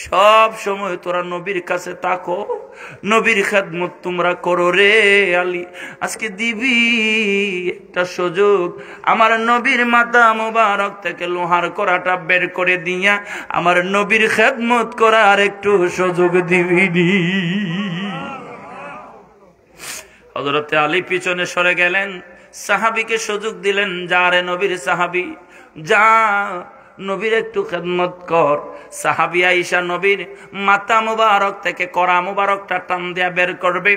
সব সময় তোরা নবীর কাছে তাকো, নবীর খেদমত তোমরা করো রে আলী, আজকে দিবি একটা সুযোগ, আমার নবীর মাথা মুবারক থেকে লোহার কড়াটা বের করে দিয়া আমার নবীর খেদমত করার একটু সুযোগ দিবি। হযরতে আলী পিছনে সরে গেলেন, সাহাবীকে সুযোগ দিলেন, যা রে নবীর সাহাবী, যা নবীর একটু খেদমত কর। সাহাবী আয়েশা নবীর মাথা মুবারক থেকে কড়া মুবারকটা টান দিয়া বের করবে,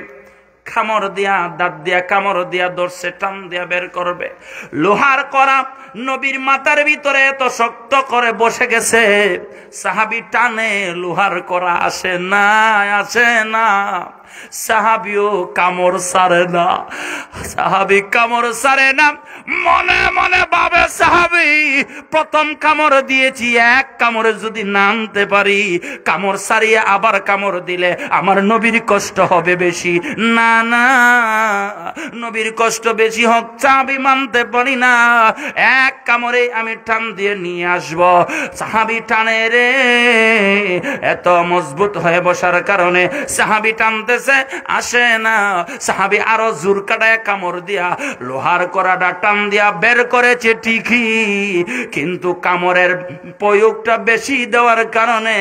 কামড় দিয়া, দাঁত দিয়া কামড় দিয়া ধরছে, টান দিয়া বের করবে। লোহার কড়া নবীর মাথার ভিতরে এত শক্ত করে বসে গেছে, সাহাবী টানে লোহার কড়া আসে না, আসে না। সাহাবীও কামড় সারে না, সাহাবী কামড় সারে না। মনে মনে ভাবে সাহাবী, প্রথম কামড় দিয়েছি, এক কামড়ে যদি নামতে পারি, কামড় সারিয়ে আবার কামড় দিলে আমার নবীর কষ্ট হবে বেশি। না না, নবীর কষ্ট বেশি হোক সাহাবী মানতে পারি না, এক কামড়ে আমি টান দিয়ে নিয়ে আসব। সাহাবী টানে রে, এত মজবুত হয়ে বসার কারণে সাহাবী টানতেছে, আসে না। সাহাবী আরো জোর কাটায় কামড় দিয়া লোহার কড়াটা টান দিয়া বের করেছে ঠিকই, কিন্তু কামড়ের প্রয়োগটা বেশি দেওয়ার কারণে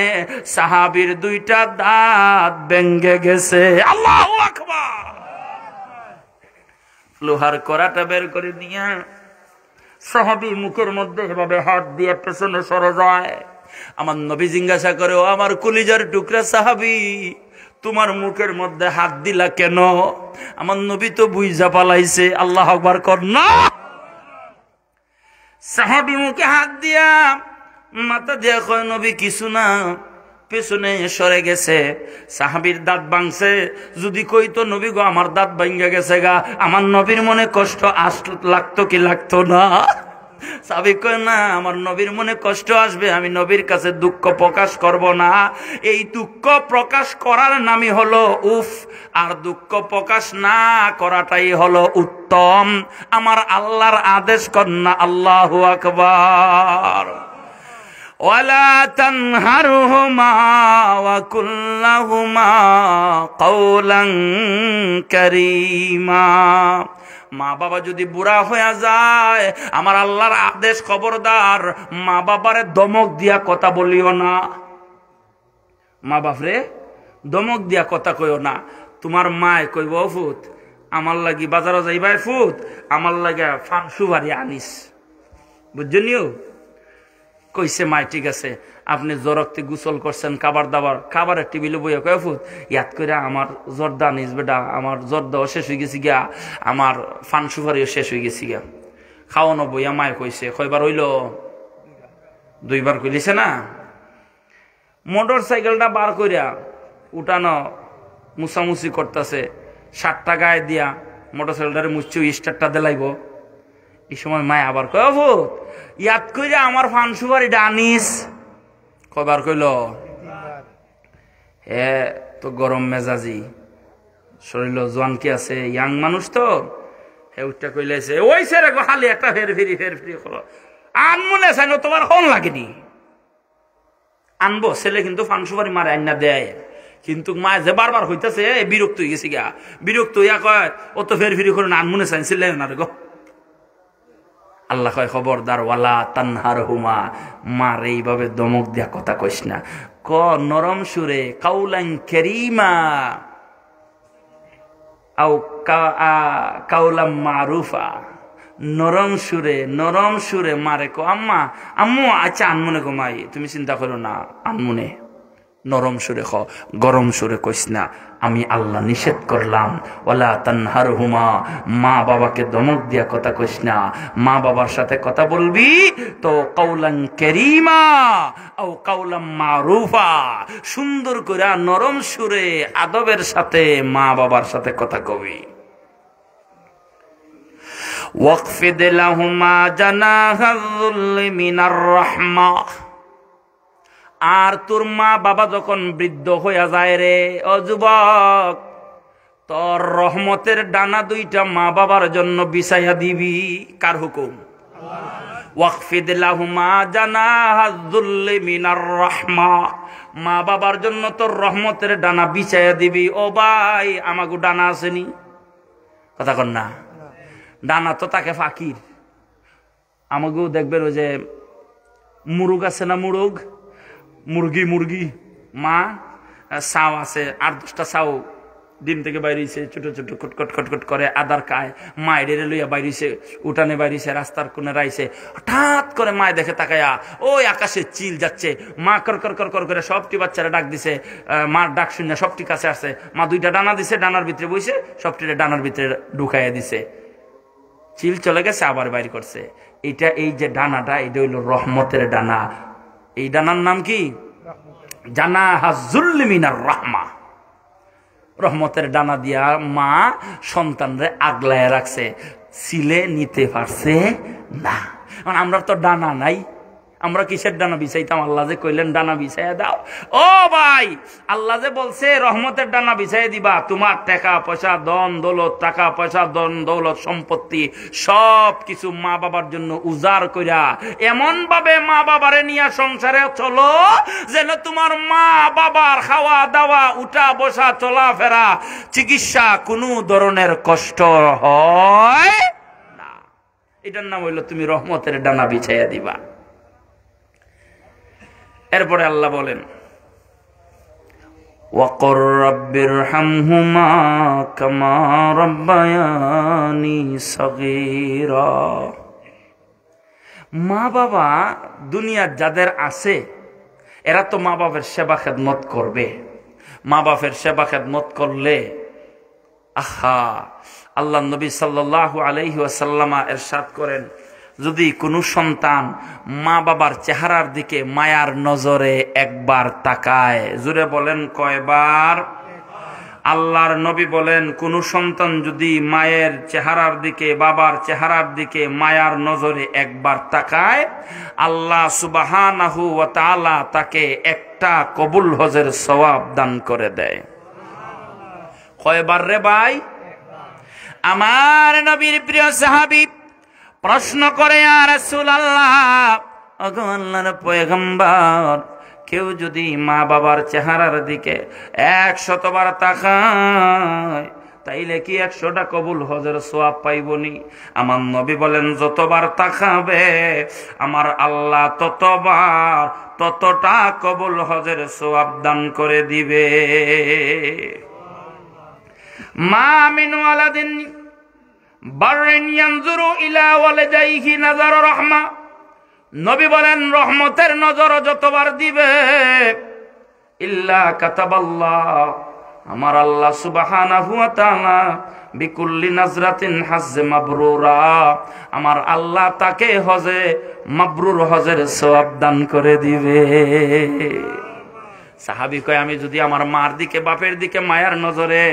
সাহাবীর দুইটা দাঁত ভেঙে গেছে। আল্লাহু আকবার। লোহার কড়াটা বের করে দিয়া সাহাবী মুখের মধ্যে এভাবে হাত দিয়ে পেছনে সরে যায়। আমার নবী জিজ্ঞাসা করে, ও আমার কলিজার টুকরা সাহাবী, তোমার মুখের মধ্যে হাত দিলা কেন? আমার নবী তো বুইজা পালাইছে। আল্লাহু আকবার কর না। সাহাবী মুখে হাত দিয়া মাথা দিয়া কয় নবী কিছু না, পেছনে সরে গেছে। সাহাবীর দাঁত ভাঙছে। যদি কইতো নবী গো আমার দাঁত ভাঙ্গা গেছে গা, আমার নবীর মনে কষ্ট লাগতো কি লাগতো না? সাহাবী কয় না, আমার নবীর মনে কষ্ট আসবে, আমি নবীর কাছে দুঃখ প্রকাশ করব না। এই দুঃখ প্রকাশ করার নামই হলো উফ, আর দুঃখ প্রকাশ না করাটাই হলো উত্তম। আমার আল্লাহর আদেশ কর না, আল্লাহু আকবার। ওয়ালা তানহারহুমা ওয়া কুল্লাহুমা কাওলান কারীমা। মা বাবা যদি বুড়া হয়ে যায়, আমার আল্লাহর আদেশ খবরদার, মা বাবারে দমক দিয়া কথা বলিও না। মা বাপরে দমক দিয়া কথা কইও না। তোমার মায় কইব ফুত আমার লাগি বাজারে যাইবাই, ফুত আমার লাগে ফান সুপারি আনিস, বুঝছনিও? কইছে মায় ঠিক আছে, আপনি জরক্তি গোসল করছেন, খাবার দাবার খাবারের টেবিলে বইয়া কয় ফুত ইয়াদ করে আমার জর্দা আনিস বেটা, আমার জর্দাও শেষ হয়ে গেছি গিয়া, আমার ফান সুপারিও শেষ হয়ে গেছি গিয়া। খাওয়ানো বইয়া মায় কইছে কয়বার হইল? 2 বার কইলিছে না। মোটর সাইকেলটা বার করিয়া উঠানো মুছামুছি করতেছে, 7টা গায়ে দিয়া মোটর সাইকেলটারে মুছছে, স্টারটা দিলাইব। এই সময় মায় আবার কয় ফুত ইয়াদ কইরা আমার ফান সুপারিটা আনিস। কয়বার কইল? হে তো গরম মেজাজি, শরীর জোয়ান কি আছে, ইয়াং মানুষ তো। হে উঠটা কইলেছে ওই সেরে খালি একটা ফের ফিরি করো, আনমনে চাই না তোমার হন লাগেনি। আনবো ছেলে কিন্তু ফান সুপারি মারে আইনা দেয়, কিন্তু মায় যে বারবার হইতেছে বিরক্ত হয়ে গেছি গা। বিরক্ত হইয়া কয় ও তো ফের ফিরি করে আনমনে চাই ছেলে না রে গো। আল্লাহ কয় খবরদার, ওয়ালা তানহারহুমা, মার এইভাবে দমক দিয়া কথা কইস না, ক নরম সুরে কাউলান কারীমা আও কাউলাম মারুফা। নরম সুরে মারে কো আম্মা আম্মু আচ্ছা আনমনে কো মাই, তুমি চিন্তা করো না, আনমনে নরম সুরে খ, গরম সুরে কইস না। আমি আল্লাহ নিষেধ করলাম, ওয়ালা তানহারহুমা, মা বাবাকে দমক দিয়া কথা কইস না। মা বাবার সাথে কথা বলবি তো কাউলান কারীমা আও কাউলাম মারুফা, সুন্দর করে নরম সুরে আদবের সাথে মা বাবার সাথে কথা কবি। ওয়াকফিদ লাহুমা জানাহাল যুল্লি মিনার রাহমা। আর তোর মা বাবা যখন বৃদ্ধ হইয়া যায় রে ও যুবক, তোর রহমতের ডানা 2টা মা বাবার জন্য বিছাইয়া দিবি। কার হুকুম? ওয়াকফিদ লাহুমা জানাহাল যুল্লি মিনার রাহমা, মা বাবার জন্য তোর রহমতের ডানা বিছাইয়া দিবি। ও ভাই আমাগো ডানা আসেনি? কথা কন না, ডানা তো তাকে ফাকির। আমাকেও দেখবেন ওই যে মুরগ আছে না, মুরগি মা চাও আছে, 8-10টা চাও ডিম থেকে বাইরেছে, ছোট ছোট খটখট করে আদার খায়। মায়ের লইয়া বাইরেছে, উঠানে বাইরেছে, রাস্তার কোণে রাইছে। হঠাৎ করে মায় দেখে তাকায়া ওই আকাশে চিল যাচ্ছে। মা কর কর কর কর করে সবটি বাচ্চারা ডাক দিছে। মার ডাক শুনে সবটি কাছে আসছে। মা 2টা ডানা দিছে, ডানার ভিতরে বইছে, সবটিরে ডানার ভিতরে ঢুকাইয়া দিছে। চিল চলে গেছে, আবার বাইর করছে। এটা এই যে ডানাটা, এটা হইল রহমতের ডানা। এই ডানার নাম কি? জানাহাজুল মিনার রাহমা। রহমতের ডানা দিয়া মা সন্তানরে আগলায় রাখছে, ছিলে নিতে পারছে না। কারণ আমরা তো ডানা নাই, আমরা কিসের ডানা বিছাইতাম? আল্লাহ যে কইলেন ডানা বিছাইয়া দাও। ও ভাই, আল্লাহ যে বলছে রহমতের ডানা বিছাইয়া দিবা, তোমার টাকা পয়সা ধন দৌলত, টাকা পয়সা ধন দৌলত সম্পত্তি সব কিছু মা বাবার জন্য উজাড় কইরা এমন ভাবে মা বাবারে নিয়ে সংসারে চলো যেন তোমার মা বাবার খাওয়া দাওয়া, উঠা বসা, চলাফেরা, চিকিৎসা কোনো ধরনের কষ্ট হয় না। এটার নাম হইল তুমি রহমতের ডানা বিছাইয়া দিবা। এরপরে আল্লাহ বলেন ওয়াকুর রাব্বিরহামহুমা কামা রাব্বায়ানি সগীরা। মা বাবা দুনিয়ার যাদের আছে এরা তো মা বাবার সেবা খেদমত করবে। মা বাবার সেবা খেদমত করলে আহা, আল্লাহ নবী সাল্লাল্লাহু আলাইহি ওয়াসাল্লাম ইরশাদ করেন যদি কোনো সন্তান মা বাবার চেহারার দিকে মায়ার নজরে একবার তাকায়, জুড়ে বলেন কয়বার? আল্লাহর নবী বলেন কোন সন্তান যদি মায়ের চেহারার দিকে বাবার চেহারার দিকে মায়ার নজরে একবার তাকায়, আল্লাহ সুবহানাহু ওয়া তাআলা তাকে একটা কবুল হজের সওয়াব দান করে দেয়। কয়বার রে ভাই? আমার নবীর প্রিয় সাহাবী প্রশ্ন করে, ইয়া রাসূলুল্লাহ, ওগো আল্লাহর পয়গম্বর, কেউ যদি মা বাবার চেহারার দিকে 100 বার তাকায় তাইলে কি 100টা কবুল হজের সওয়াব পাইবনি? আমার নবী বলেন, যতবার তাকাবে আমার আল্লাহ ততটা কবুল হজের সওয়াব দান করে দিবে। মা মিন ওয়ালাদিন বাররিন ইয়ানজুরু ইলা ওয়ালিদাইহি নাযার রাহমা, নবী বলেন রহমতের নজর যতবার দিবে, ইল্লা কাতাবাল্লাহ, আমার আল্লাহ সুবহানাহু ওয়া তাআলা বিকুল্লি নাজরাতিন হজ্জ মাবরুরা, আমার আল্লাহ তাকে হজে মাবরুর হজের সওয়াব দান করে দিবে। সাহাবী কয়, আমি যদি আমার মার দিকে বাপের দিকে মায়ার নজরে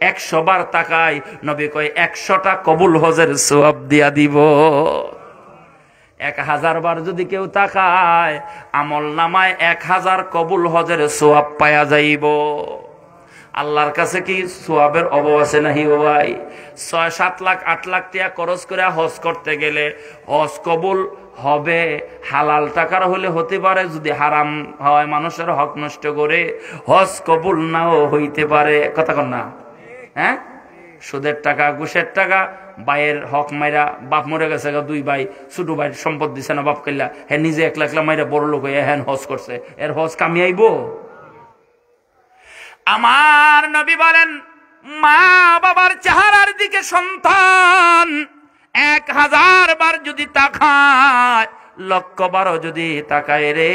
100 বার তাকাই, নবী কয় 100টা কবুল হজের সওয়াব দিয়া দিব। 1000 বার যদি কেউ তাকায় আমল নামায় 1000 কবুল হজের সওয়াব পায়া যাইব। আল্লাহর কাছে কি সওয়াবের অভাব আছে নাহি ও ভাই? 6-7 লাখ 8 লাখ টাকা খরচ করে হজ করতে গেলে হজ কবুল হবে, হালাল টাকার হলে হতে পারে, যদি হারাম হয় মানুষের হক নষ্ট করে হজ কবুল নাও হইতে পারে। কথা কন না? হ্যাঁ, সুদের টাকা ঘুষের টাকা, ভাইয়ের হক মাইরা, বাপ মরে গেছে 2 ভাই, ছোট ভাই সম্পদ দিছে না বাপ কইলা, হ্যাঁ নিজে একলা একলা মাইরা বড় লোক হয়ে হ্যাঁ হজ করছে, এর হজ কামি আইব? আমার নবী বলেন, মা বাবার চেহারার দিকে সন্তান 1000 বার যদি তাকায়, 1,00,000 বারও যদি তাকায় রে,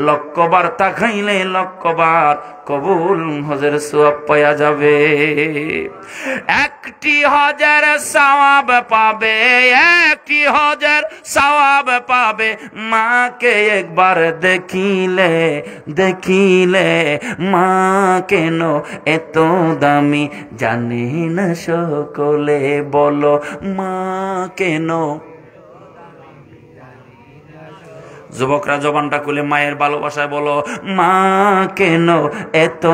1,00,000 বার তাকাইলে 1,00,000 বার কবুল হজের সওয়াব পাওয়া যাবে। 1টি হজের সওয়াব পাবে, 1টি হজের সওয়াব পাবে, মাকে একবার দেখিলে মা কেন এত দামি জানে না সকলে, বলো মা কেন? যুবকরা জবানটা খুলে মায়ের ভালোবাসায় বলো, মা কেন এত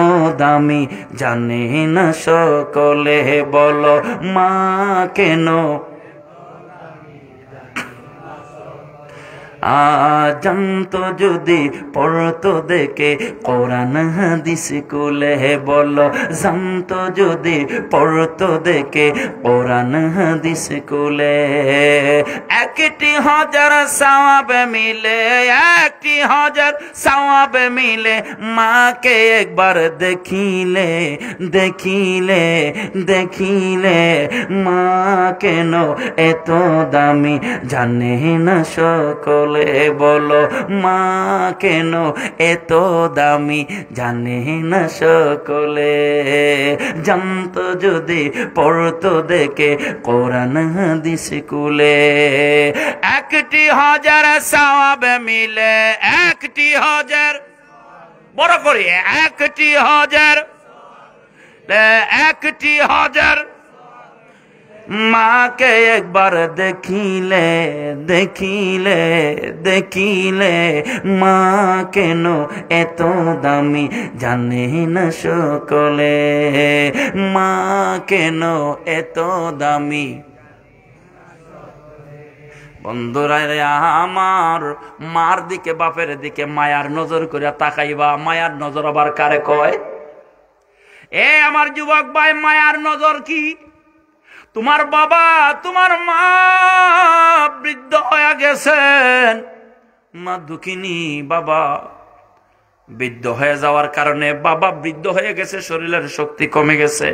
দামি জানে না সকলে, বলো মা কেন? জানতো যদি পড়তো দেখে কোরআন হাদিস কুলে, বলো জানতো যদি পড়তো দেখে কোরআন হাদিস কুলে। 1টি হজের সওয়াব মিলে, 1টি হজের সওয়াব মিলে, মাকে একবার দেখিলে মা কেন এত দামি জানে না সকলে, বলো মা কেন এত দামি জানে না সকলে। জানতো যদি পড়তো দেখে কোরআন হাদিস কুলে। 1টি হজের সওয়াব মিলে, 1টি হজের, বড় করে 1টি হজের, 1টি হজের, মাকে একবার দেখিলে মা কেন এত দামি জানে না সকলে, মা কেন এত দামি। বন্ধুরা আমার, মার দিকে বাপের দিকে মায়ার নজর করে তাকাইবা। মায়ার নজর আবার কারে কয়? এ আমার যুবক ভাই, মায়ার নজর কি? তোমার বাবা তোমার মা বৃদ্ধ হয়ে গেছেন, মা দুঃখিনী, বাবা বৃদ্ধ হয়ে যাওয়ার কারণে, বাবা বৃদ্ধ হয়ে গেছে, শরীরের শক্তি কমে গেছে,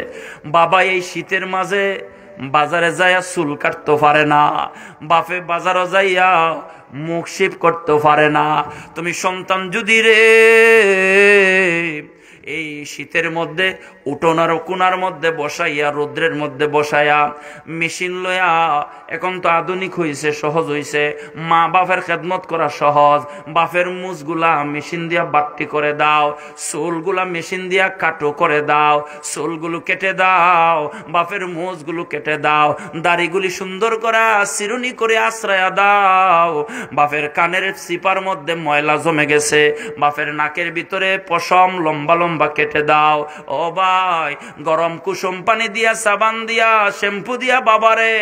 বাবা এই শীতের মাঝে বাজারে যাইয়া চুল কাটতে পারে না, বাপে বাজারে যাইয়া মুখ শিপ করতে পারে না। তুমি সন্তান যদি রে এই শীতের মধ্যে উঠোনার কোনার মধ্যে বসাইয়া, রৌদ্রের মধ্যে বসাইয়া, মেশিন লইয়া, এখন তো আধুনিক হইছে, সহজ হইছে, মা বাপের খেদমত করা সহজ। বাপের মুছগুলা মেশিন দিয়া বাট্টি করে দাও, চুলগুলা মেশিন দিয়া কাটো করে দাও, চুলগুলো কেটে দাও, বাপের মুছগুলো কেটে দাও, দাড়িগুলি সুন্দর করে চিরুনি করে আশ্রয়া দাও। বাপের কানের চিপার মধ্যে ময়লা জমে গেছে, বাপের নাকের ভিতরে পশম লম্বা লম্বা কেটে দাও। ও ভাই, গরম কুসুম পানি দিয়া, সাবান দিয়া, শ্যাম্পু দিয়া বাবারে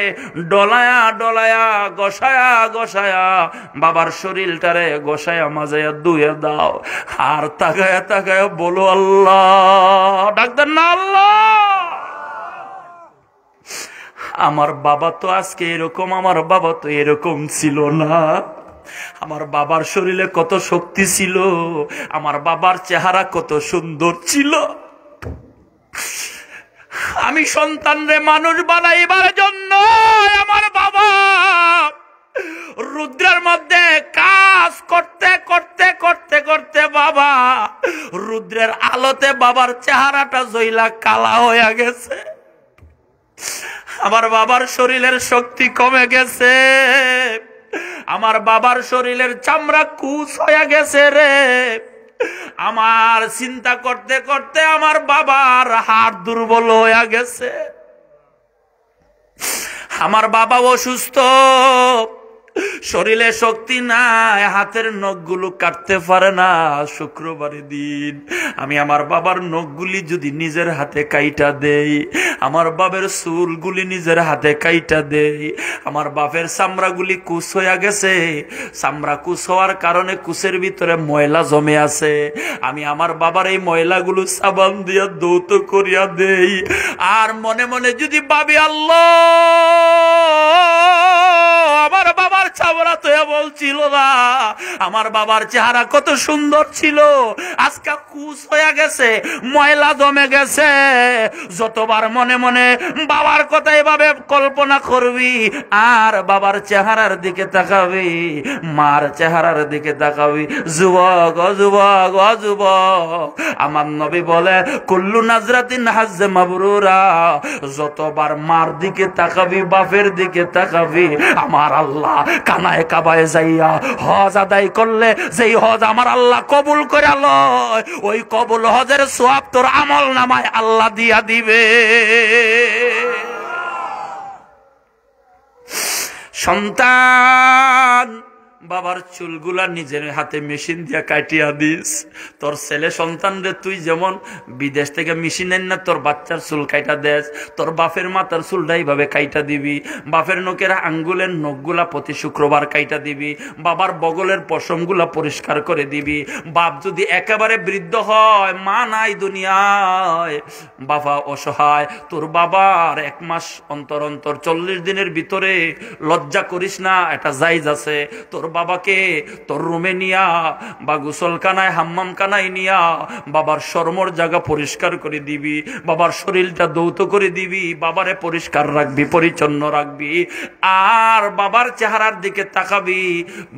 ডলায়া ডলায়া, গসায়া গসায়া, বাবার শরীরটারে গসায়া মাজায়া ধুয়ে দাও। আর তাকায়া তাকায়া বলো আল্লাহ, ডাক্তার না আল্লাহ। আমার বাবা তো আজকে এরকম, আমার বাবা তো এরকম ছিল না। আমার বাবার শরীরে কত শক্তি ছিল, আমার বাবার চেহারা কত সুন্দর ছিল। আমি সন্তানরে মানুষ বানাইবার জন্য আমার বাবা রুদ্রের মধ্যে কাজ করতে করতে করতে করতে বাবা রুদ্রের আলোতে বাবার চেহারাটা জইলা কালা হয়ে গেছে। আমার বাবার শরীরের শক্তি কমে গেছে, আমার বাবার শরীরের চামড়া কুচ হয়ে গেছে রে। আমার চিন্তা করতে করতে আমার বাবার হাড় দুর্বল হয়ে গেছে। আমার বাবা অসুস্থ, শরীরে শক্তি নাই, হাতের নখগুলো কাটতে পারে না। শুক্রবারের দিন আমি আমার বাবার নখগুলি যদি নিজের হাতে কাইটা দেই, আমার বাবার চুলগুলি নিজের হাতে কাইটা দেই, আমার বাপের চামড়াগুলি কুচ হয়ে গেছে। চামড়া কুচ হওয়ার কারণে কুচের ভিতরে ময়লা জমে আছে। আমি আমার বাবার এই ময়লাগুলো সাবান দিয়া দৌত করিয়া দেই। আর মনে মনে যদি ভাবি আল্লাহ, আমার বাবার চামড়া তো বলছিল না, আমার বাবার চেহারা কত সুন্দর ছিল, আজকে কুচ হয়ে গেছে, ময়লা জমে গেছে। যতবার মনে মনে বাবার কথা এভাবে কল্পনা করবি আর বাবার চেহারার দিকে তাকাবি, মার চেহারার দিকে তাকাবি, যুবক ও যুবক ও যুবক, আমার নবী বলে কুল্লু নাজরাতিন হাজ্জে মাবরুরা। যতবার মার দিকে তাকাবি, বাপের দিকে তাকাবি, আমার আল্লাহ কানায় কাবায় যাইয়া হজ আদায় করলে যেই হজ আমার আল্লাহ কবুল করে লয়, ওই কবুল হজের সওয়াব তোর আমল নামায় আল্লাহ দিয়া দিবে। সন্তান, বাবার চুলগুলা নিজের হাতে মেশিন দিয়া কাটিয়া দিস। তোর ছেলে সন্তান রে তুই যেমন বিদেশ থেকে মেশিন এন না তোর বাচ্চার চুল কাইটা দেস, তোর বাপের মাথার চুলটা এইভাবে কাইটা দিবি, বাপের নখের আঙ্গুলের নখগুলা প্রতি শুক্রবার কাইটা দিবি, বাবার বগলের পশমগুলা পরিষ্কার করে দিবি। বাপ যদি একেবারে বৃদ্ধ হয়, মা নাই দুনিয়ায়, বাবা অসহায়, তোর বাবার 1 মাস অন্তর অন্তর 40 দিনের ভিতরে লজ্জা করিস না, এটা জায়েজ আছে। তোর বাবাকে তোর রুমে নিয়া বা গোসলখানায় হাম্মামখানায় নিয়া বাবার শরমর জায়গা পরিষ্কার করে দিবি, বাবার শরীরটা দৌত করে দিবি, বাবারে পরিষ্কার রাখবি, পরিচ্ছন্ন রাখবি। আর বাবার চেহারার দিকে তাকাবি।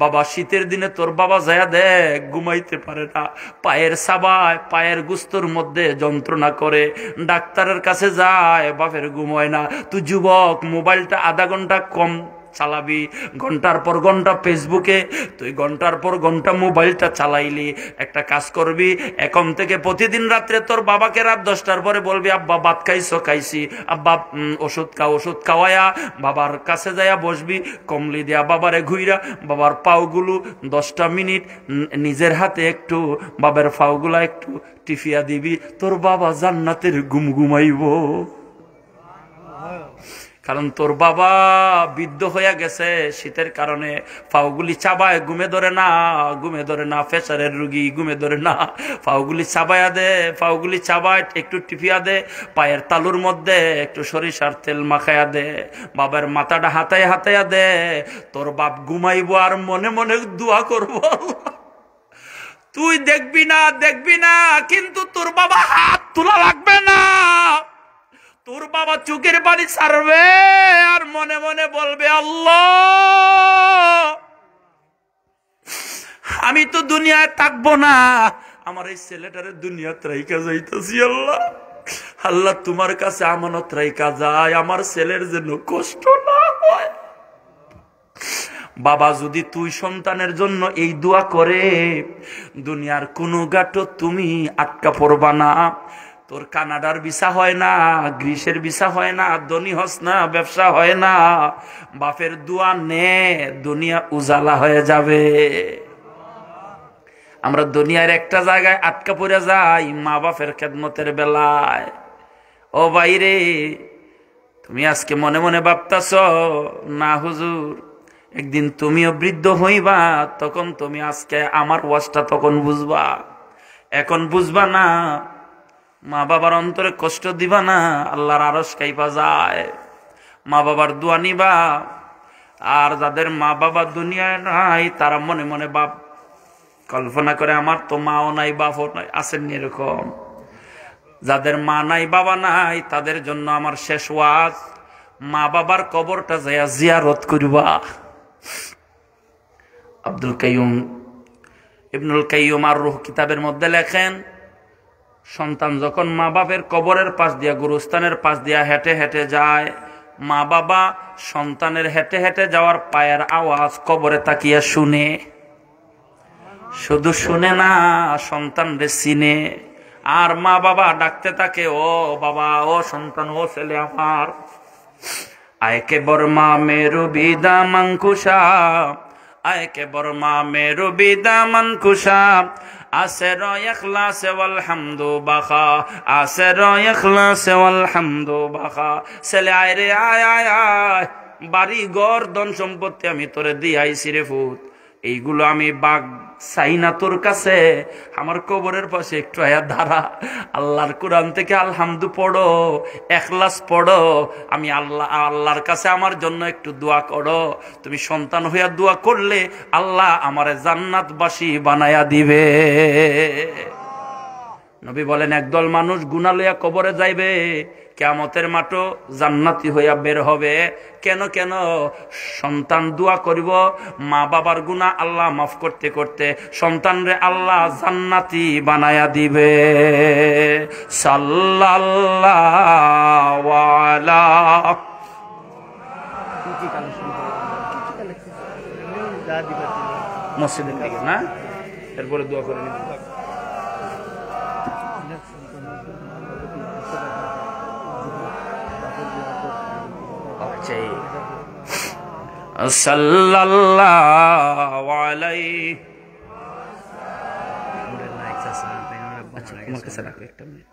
বাবা শীতের দিনে তোর বাবা যায়া দেখ ঘুমাইতে পারে না, পায়ের সাবায় পায়ের গুস্তর মধ্যে যন্ত্রণা করে, ডাক্তারের কাছে যায়, বাপের ঘুমায় না। তুই যুবক, মোবাইলটা আধা ঘন্টা কম চালাবি, ঘন্টার পর ঘন্টা ফেসবুকে, তুই ঘন্টার পর ঘন্টা মোবাইলটা চালাইলি। একটা কাজ করবি, এখন থেকে প্রতিদিন রাত্রে তোর বাবাকে রাত 10টার পরে বলবি, আব্বা ভাত খাইছো? খাইছি। আব্বা ওষুধ খাও? ওষুধ খাওয়াইয়া বাবার কাছে যাইয়া বসবি, কমলি দিয়া বাবারে ঘুইরা বাবার পাওগুলো 10টা মিনিট নিজের হাতে একটু বাবার পাওগুলা একটু টিফিয়া দিবি, তোর বাবা জান্নাতের ঘুম ঘুমাইব। কারণ তোর বাবা বৃদ্ধ হয়ে গেছে, শীতের কারণে পাওগুলি চাবায়, ঘুমে ধরে না, ঘুমে ধরে না, প্রেসারের রুগী ঘুমে ধরে না, পাওগুলি চাবায়া দে, পাওগুলি চাবায় একটু টিপিয়া দে, পায়ের তালুর মধ্যে একটু সরিষার তেল মাখায়া দে, বাবার মাথাটা হাতায় হাতায়া দে, তোর বাপ ঘুমাইব আর মনে মনে দোয়া করব। তুই দেখবি না, কিন্তু তোর বাবা হাত তোলা লাগবে না, তোর বাবা চোখের পানি ছাড়বে আর মনে মনে বলবে, আল্লাহ আমি তো দুনিয়ায় থাকবো না, আমার এই ছেলেটারে দুনিয়াত রাইকা যাইতেছি আল্লাহ, আল্লাহ তোমার কাছে আমানত রাইকা যায়, আমার ছেলের যেন কষ্ট না হয়। বাবা যদি তুই সন্তানের জন্য এই দোয়া করে, দুনিয়ার কোনো গাটো তুমি আটকা পড়বা না। তোর কানাডার ভিসা হয় না, গ্রিসের ভিসা হয় না, ধনী হস না, ব্যবসা হয় না, বাপের দোয়া নে, দুনিয়া উজালা হয়ে যাবে। আমরা দুনিয়ার একটা জায়গায় আটকা পড়ে যাই মা বাপের খেদমতের বেলায়। ও বাইরে, তুমি আজকে মনে মনে ভাবতাছ না হুজুর, একদিন তুমিও বৃদ্ধ হইবা, তখন তুমি আজকে আমার ওয়াজটা তখন বুঝবা, এখন বুঝবা না। মা বাবার অন্তরে কষ্ট দিবা না, আল্লাহর আরশ কাইপা যায়। মা বাবার দোয়া নিবা। আর যাদের মা বাবা দুনিয়ায় নাই, তারা মনে মনে বাপ কল্পনা করে আমার তো মাও নাই বাপও নাই, আছেন এরকম। যাদের মা নাই বাবা নাই, তাদের জন্য আমার শেষ ওয়াজ, মা বাবার কবরটা যাইয়া জিয়ারত করবা। ইবনুল কাইয়্যুম আর রূহ কিতাবের মধ্যে লেখেন, সন্তান যখন মা বাপের কবরের পাশ দিয়া, গুরুস্থানের পাশ দিয়া হেঁটে হেঁটে যায়, মা বাবা সন্তানের হেঁটে হেঁটে যাওয়ার পায়ের আওয়াজ কবরে তাকিয়া শুনে। শুধু শুনে না, সন্তান রে চিনে। আর মা বাবা ডাকতে থাকে, ও বাবা, ও সন্তান, ও ছেলে আমার। আয়কে বর্মা মেরু বিদা মাংকুশা, আয়কে বর্মা মেরু বিদা মানকুশা, আসের ইখলাস ওয়াল হামদু বাখা, আসের ইখলাস ওয়াল হামদু বাখা। ছেলে আয় রে, আয় আয় আয়, বাড়ি ঘর ধন সম্পত্তি আমি তোরে দিয়ে আইছি রে ফুত, এইগুলো আমি বাগ চাই না তোর কাছে। আমার কবরের পাশে একটু আয়া দাঁড়া, আল্লাহর কোরআন থেকে আলহামদু পড়ো, ইখলাস পড়ো, আমি আল্লাহর কাছে আমার জন্য একটু দোয়া করো। তুমি সন্তান হইয়া দোয়া করলে আল্লাহ আমারে জান্নাতবাসী বানায়া দিবে। নবী বলেন, একদল মানুষ গুনাহ লইয়া কবরে যাইবে, কিয়ামতের মাঠে জান্নাতি হইয়া বের হবে। কেন কেন? সন্তান দোয়া করিব, মা বাবার গুনাহ আল্লাহ মাফ করতে করতে সন্তানরে আল্লাহ জান্নাতি বানায়া দিবে। সাল্লাল্লাহু আলা মসজিদের দিকে না, এরপরে দোয়া করে নিব। সাল্লাল্লাহু আলাইহি তোমার কাছে রাখো একটা মিনিট।